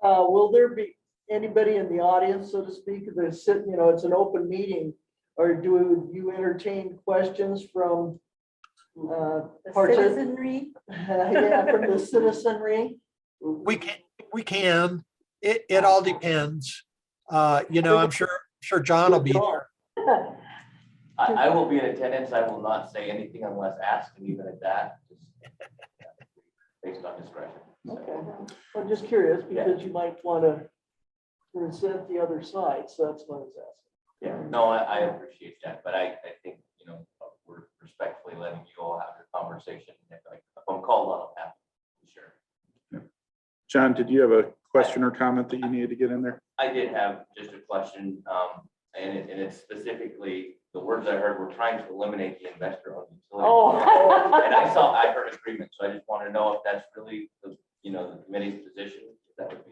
Will there be anybody in the audience, so to speak, that's sitting, it's an open meeting? Or do you entertain questions from The partic- citizenry, from the citizenry? We can, it all depends. I'm sure John will be there. I will be in attendance. I will not say anything unless asked, and even at that, just based on discretion. So, Okay, I'm just curious because you might want to present the other side, so that's what I was asking. Yeah, no, I appreciate that, but I think, we're respectfully letting you all have your conversation. If I'm called on, I'm happy, sure. John, did you have a question or comment that you needed to get in there? I did have just a question, and it's specifically, the words I heard were trying to eliminate the investor-owned utility. Oh. And I heard agreement, so I just want to know if that's really the committee's position, if that would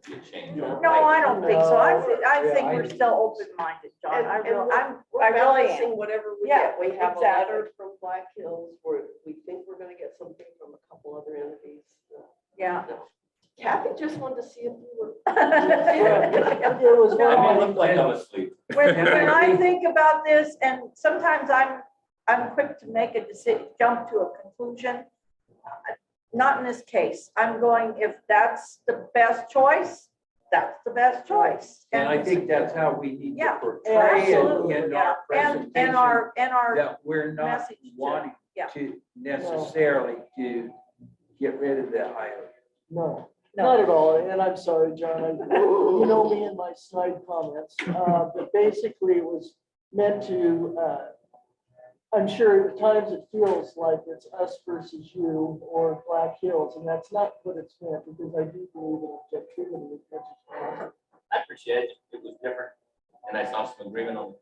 be a change. no, I don't think so. I Yeah, think I we're do. still open-minded, John. And- I and really, we're- I We're really balancing am. whatever we Yeah, get. We have a exactly. letter from Black Hills where we think we're gonna get something from a couple other entities. Yeah. No. Kathy just wanted to see if you were. It was I one may of look like I'm asleep. When I think about this, and sometimes I'm quick to make a decision, jump to a conclusion. Not in this case. I'm going, if that's the best choice, that's the best choice. And I think that's how we need to Yeah, portray it absolutely, in yeah. our And presentation, our that we're not message to- wanting yeah. to necessarily to get rid of the IOU. No, No. not at all. And I'm sorry, John, you know me and my snide comments. But basically it was meant to, I'm sure at times it feels like it's us versus you or Black Hills, and that's not what it's meant, because I do believe in objectivity as much as possible. I appreciate it. It was different. And I saw some agreement on.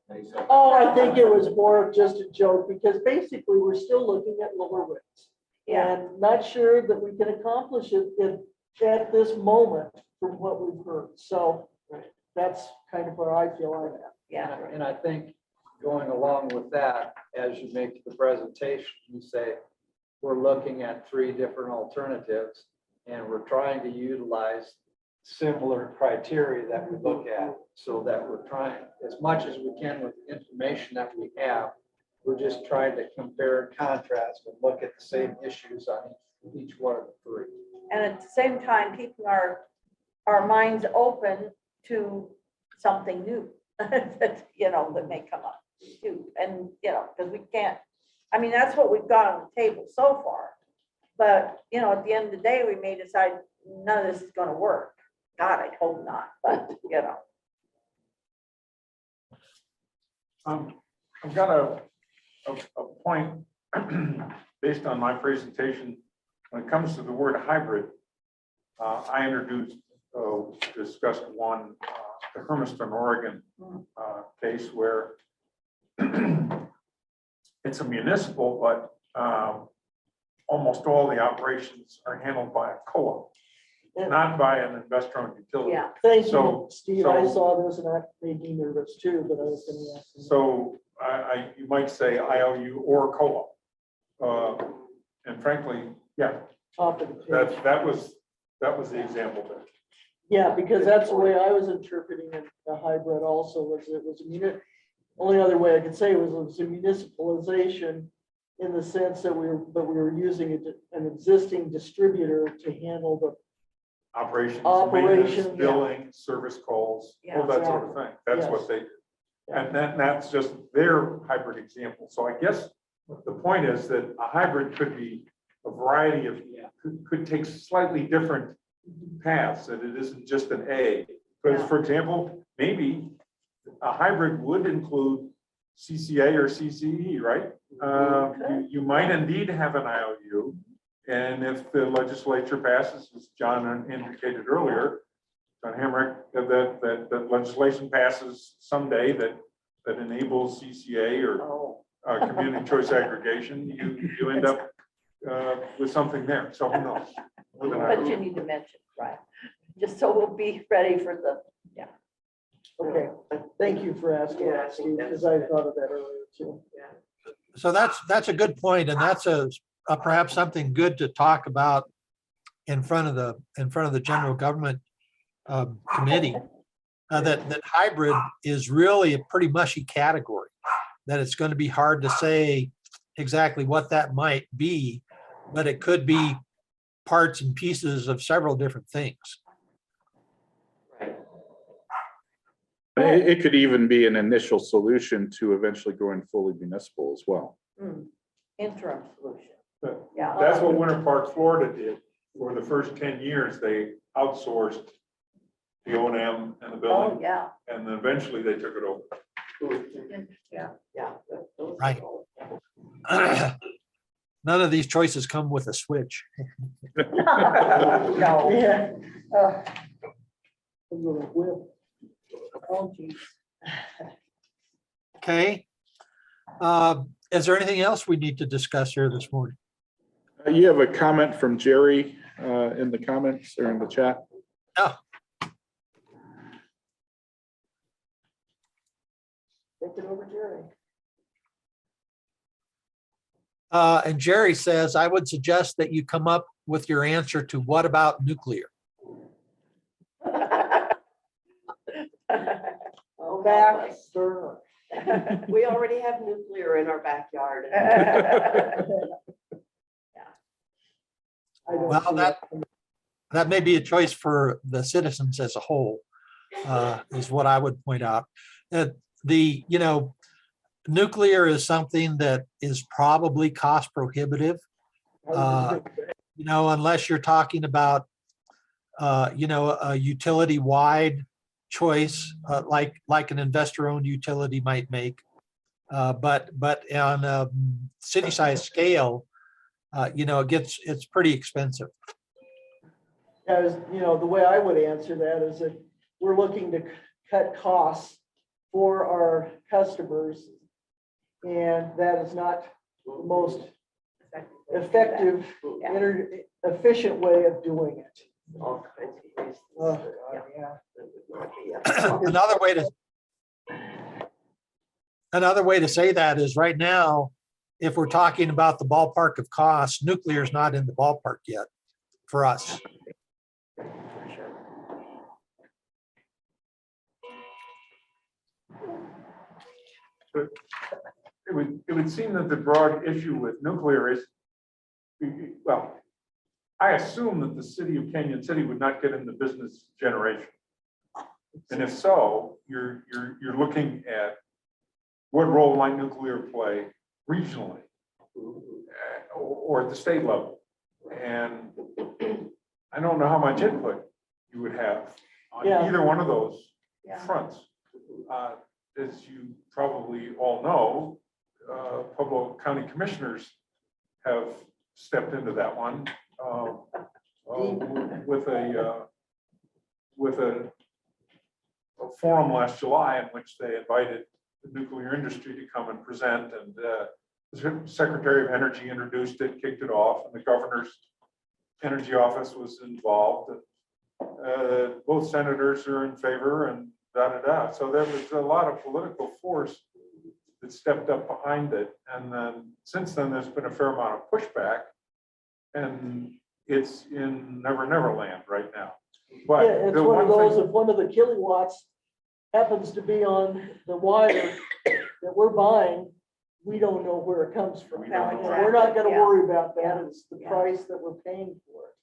Oh, I think it was more of just a joke, because basically we're still looking at lower rates. Yeah, And not sure that we can accomplish it at this moment from what we've heard. So that's kind of where I feel I'm at. yeah. And I think going along with that, as you make the presentation, you say, we're looking at 3 different alternatives and we're trying to utilize similar criteria that we look at, so that we're trying as much as we can with the information that we have. We're just trying to compare and contrast and look at the same issues on each one of the 3. And at the same time, keeping our minds open to something new that, that may come up too. And, because we can't, I mean, that's what we've got on the table so far. But, at the end of the day, we may decide none of this is going to work. God, I hope not, but, I've got a point based on my presentation. When it comes to the word hybrid, I discussed one, the Hermiston, Oregon case where it's a municipal, but almost all the operations are handled by a co-op, not by an investor-owned utility. yeah. Thank you, So- Steve. I saw this and that made me nervous too, but I was gonna ask. you. So you might say IOU or co-op. And frankly, yeah, Top of the page. that was the example there. Yeah, because that's the way I was interpreting it, the hybrid also, was it was a only other way I could say it was a municipalization in the sense that we were using an existing distributor to handle the, Operations, Operation, maintenance, yeah. billing, service calls, Yeah. all that sort of thing. That's Yes. what they did. And that's just their hybrid example. So I guess the point is that a hybrid could be a variety of, could take slightly different paths, that it isn't just an A. Because, for example, maybe a hybrid would include CCA or CCE, right? You might indeed have an IOU. And if the legislature passes, as John indicated earlier, John Hamrick, that legislation passes someday that enables CCA or community choice aggregation, you end up with something there. So who knows? With an But you IOU. need to mention, right? Just so we'll be ready for the, okay, thank you for asking Yeah, I that, think Steve, that's because I thought of that earlier too. So that's a good point, and that's a perhaps something good to talk about in front of the general government committee. That hybrid is really a pretty mushy category. That it's going to be hard to say exactly what that might be, but it could be parts and pieces of several different things. Right. It could even be an initial solution to eventually going fully municipal as well. interim solution. But Yeah. That's what Winter Park, Florida did. For the first 10 years, they outsourced the O&M and the Oh, billing, yeah. and then eventually they took it over. Yeah. Those Right. are all- None of these choices come with a switch. No. Yeah. Ugh. A little whip. Oh, geez. Okay. Is there anything else we need to discuss here this morning? You have a comment from Jerry in the comments or in the chat? Take it over, Jerry. And Jerry says, I would suggest that you come up with your answer to what about nuclear? Oh, Back help burner. us. We already have nuclear in our backyard. I don't Well, see that may be a choice for the citizens as a whole, is what I would point out. Nuclear is something that is probably cost prohibitive, unless you're talking about, a utility-wide choice, like an investor-owned utility might make. But on a city-size scale, it's pretty expensive. As, the way I would answer that is that we're looking to cut costs for our customers. And that is not the most effective, Yeah. efficient way of doing it. All kinds of ways. Oh, God, yeah. Yeah. Another way to say that is right now, if we're talking about the ballpark of costs, nuclear is not in the ballpark yet for us. It would seem that the broad issue with nuclear is, well, I assume that the city of Canyon City would not get into business generation. And if so, you're looking at what role might nuclear play regionally or at the state level. And I don't know how much input you would have on Yeah. either one of those Yeah. fronts. As you probably all know, Pueblo County Commissioners have stepped into that one with a forum last July in which they invited the nuclear industry to come and present, and the Secretary of Energy introduced it, kicked it off, and the governor's energy office was involved. Both senators are in favor and da-da-da. So there was a lot of political force that stepped up behind it. And then since then, there's been a fair amount of pushback. And it's in never land right now. But Yeah, it's the one of one those, thing, if one of the kilowatts happens to be on the wire that we're buying, we don't know where it comes from. We don't And know. we're not gonna Yeah. worry about that, Yeah. it's the Yeah. price that we're paying for it.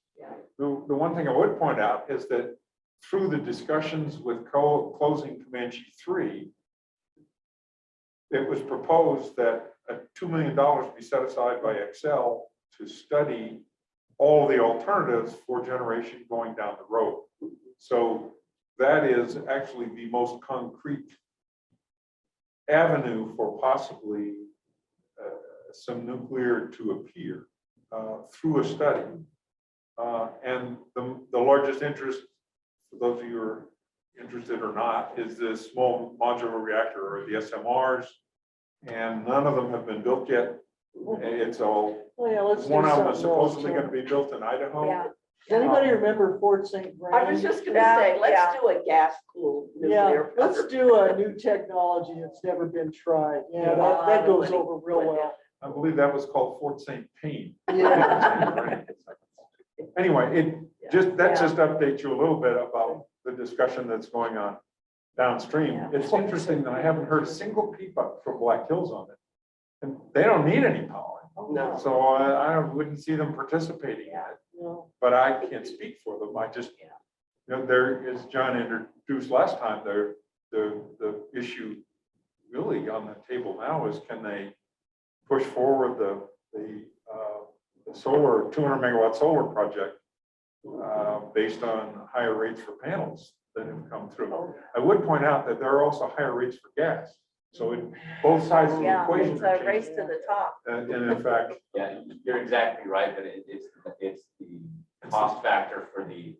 the one thing I would point out is that through the discussions with closing Comanche 3, it was proposed that $2 million be set aside by Excel to study all the alternatives for generation going down the road. So that is actually the most concrete avenue for possibly some nuclear to appear through a study. And the largest interest, for those of you who are interested or not, is this small modular reactor, or the SMRs. And none of them have been built yet. It's all, Oh, yeah, let's do one of them is something else. supposedly going to be built in Idaho. Yeah. Does anybody remember Fort St. I was Vrain? just gonna Yeah, say, let's yeah. do a gas cooled Yeah, nuclear. let's power do a plant. new technology that's never been tried. Yeah, Yeah. that goes over real well. I believe that was called Fort St. Pain. Yeah. Anyway, Yeah. that just updates you a little bit about the discussion that's going on downstream. Yeah. It's interesting that I haven't heard a single peep up from Black Hills on it. And they don't need any power. No. So I wouldn't see them participating in it, No. but I can't speak for them. I just, there, as John introduced last time, the issue really on the table now is, can they push forward the solar, 200 megawatt solar project based on higher rates for panels that have come through. I would point out that there are also higher rates for gas. So both sides of the Yeah, equation it's are a race changing. to the top. And in fact, Yeah, you're exactly right, but it's the cost factor for the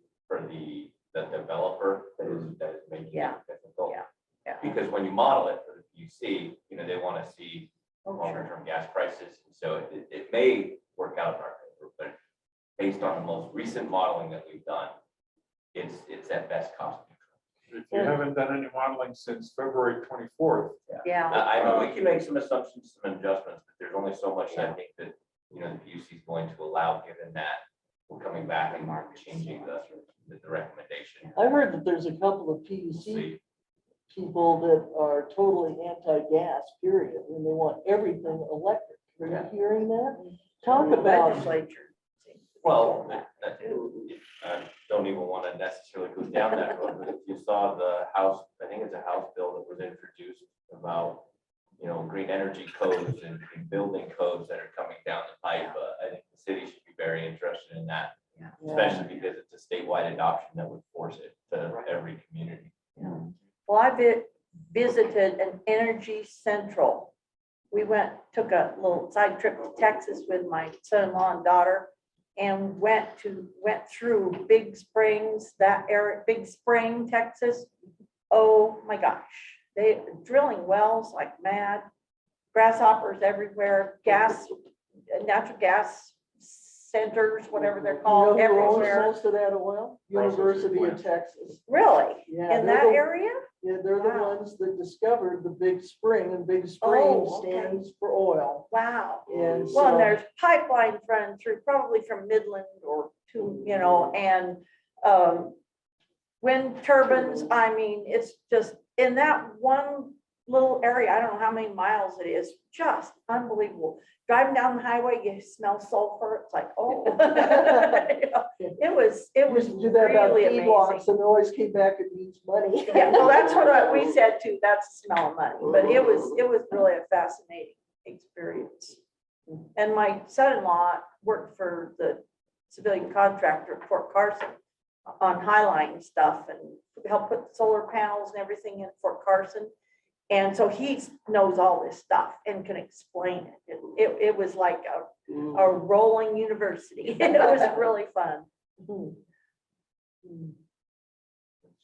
developer that is making Yeah. it difficult. Yeah. Yeah. Because when you model it for the PUC, they want to see Oh, longer sure. term gas prices. And so it may work out in our favor, but based on the most recent modeling that we've done, it's at best cost. if you haven't done any modeling since February 24th, Yeah, I know we can make some assumptions, some adjustments, but there's only so much I think that, the PUC is going to allow, given that we're coming back and changing the recommendation. I heard that there's a couple of We'll PUC see. people that are totally anti-gas, period, and they want everything electric. Are Yeah. you hearing that? Talk about, legislature. Well, I don't even want to necessarily go down that road, but if you saw the House, I think it's a House bill that was introduced about, green energy codes and green building codes that are coming down the pipe. I think the city should be very interested in that, especially because it's a statewide adoption that would force it to every community. Well, visited an Energy Central. We took a little side trip to Texas with my son-in-law and daughter, and went through Big Springs, that area, Big Spring, Texas. Oh my gosh, they drilling wells like mad, grasshoppers everywhere, natural gas centers, whatever they're You know called, who owns everywhere. most of that oil? University of Texas. Really? Yeah, In they're that the- area? Yeah, they're the Wow. ones that discovered the Big Spring, and Big Spring Oh, okay. stands for oil. Wow. And Well, and so, there's pipelines running through, probably from Midland or to, and wind turbines. I mean, it's just in that one little area, I don't know how many miles it is, just unbelievable. Driving down the highway, you smell sulfur. It's like, oh. It was used to do that about really feedlots, amazing. and it always came back, it means money. Yeah, well, that's what we said too. That's the smell of money, but it was really a fascinating experience. And my son-in-law worked for the civilian contractor at Fort Carson on highline stuff and helped put solar panels and everything in Fort Carson. And so he knows all this stuff and can explain it. It was like a rolling university. It was really fun.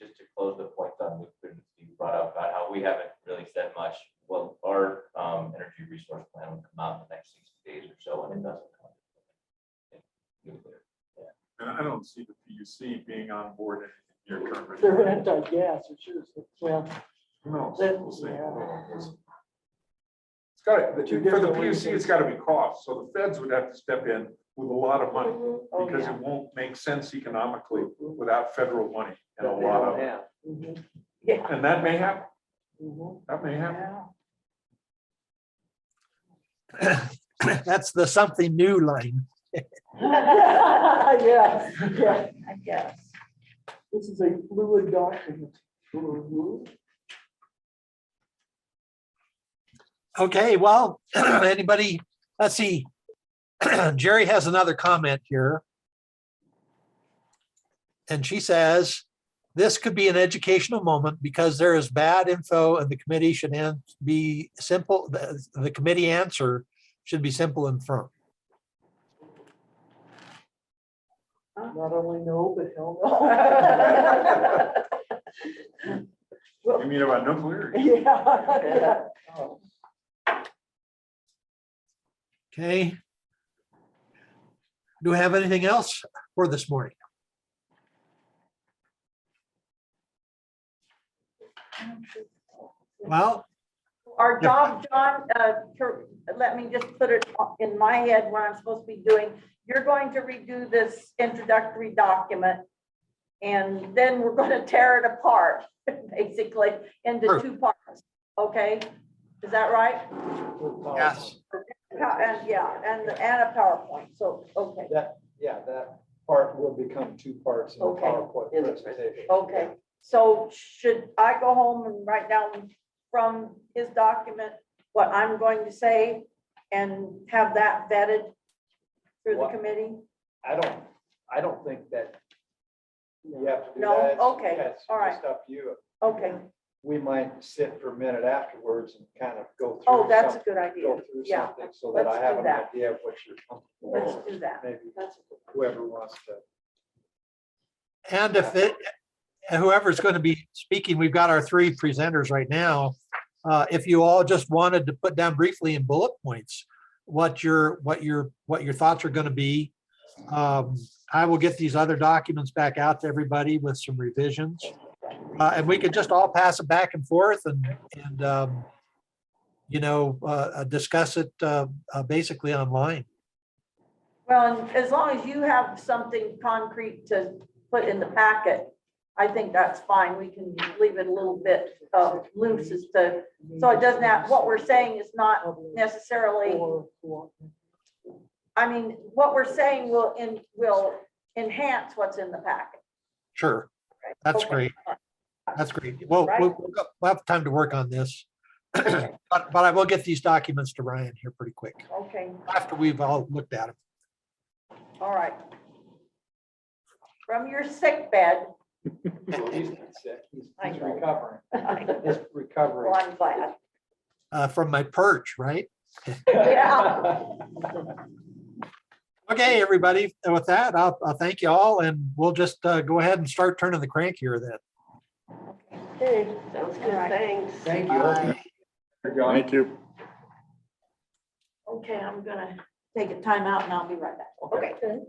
Just to close the point on nuclear, you brought up about how we haven't really said much. Well, our energy resource plan will come out in the next 60 days or so, and it doesn't come. Nuclear. And I don't see the PUC being on board in near term. They're anti-gas, it sure is. Well, No, That- we'll see. yeah. It's got, Two for the different ways PUC, to- it's got to be cost. So the feds would have to step in with a lot of money Oh, because yeah. it won't make sense economically without federal money and a That they lot don't of, have. mhm, Yeah. and that may happen. mhm. That may happen. Yeah. That's the something new line. Yeah, yeah, I guess. this is a fluid document. Okay, well, anybody, let's see. Jerry has another comment here. And she says, this could be an educational moment because there is bad info and the committee should be simple. The committee answer should be simple and firm. Not only no, but hell no. You mean about nuclear? Yeah. Okay. Do we have anything else for this morning? Well, Our job, John, let me just put it in my head what I'm supposed to be doing. You're going to redo this introductory document. And then we're going to tear it apart, basically, into Sure. 2 parts. Okay? Is that right? yes. And yeah, and a PowerPoint. So, okay, That part will become 2 parts in the Okay. PowerPoint In the presentation. okay. So should I go home and write down from his document what I'm going to say and have that vetted through the What? committee? I don't think that you have to do No? that. It's- Okay, it's all right. just up to you. Okay. We might sit for a minute afterwards and kind of go through. Oh, that's a something- good idea. Go through Yeah, something so that I let's have do an that. idea of what you're comfortable Let's with. do that. Maybe That's whoever wants to. And if whoever's going to be speaking, we've got our 3 presenters right now. If you all just wanted to put down briefly in bullet points, what your thoughts are going to be. I will get these other documents back out to everybody with some revisions. And we could just all pass it back and forth and discuss it basically online. Well, and as long as you have something concrete to put in the packet, I think that's fine. We can leave it a little bit loose as to, so it doesn't have, what we're saying is not necessarily, I mean, what we're saying will enhance what's in the packet. Sure, that's Okay. great. That's great. Well, Right. we'll have time to work on this. But I will get these documents to Ryan here pretty quick Okay, after we've all looked at them. all right. From your sick bed, Well, he's not sick. He's I know. recovering. well, His recovery. I'm glad. From my perch, right? Yeah. Okay, everybody. And with that, I'll thank you all and we'll just go ahead and start turning the crank here then. Okay, sounds good, All right. thanks. Thank you. Bye. Thank you. Okay, I'm gonna take a time out and I'll be right back. Okay.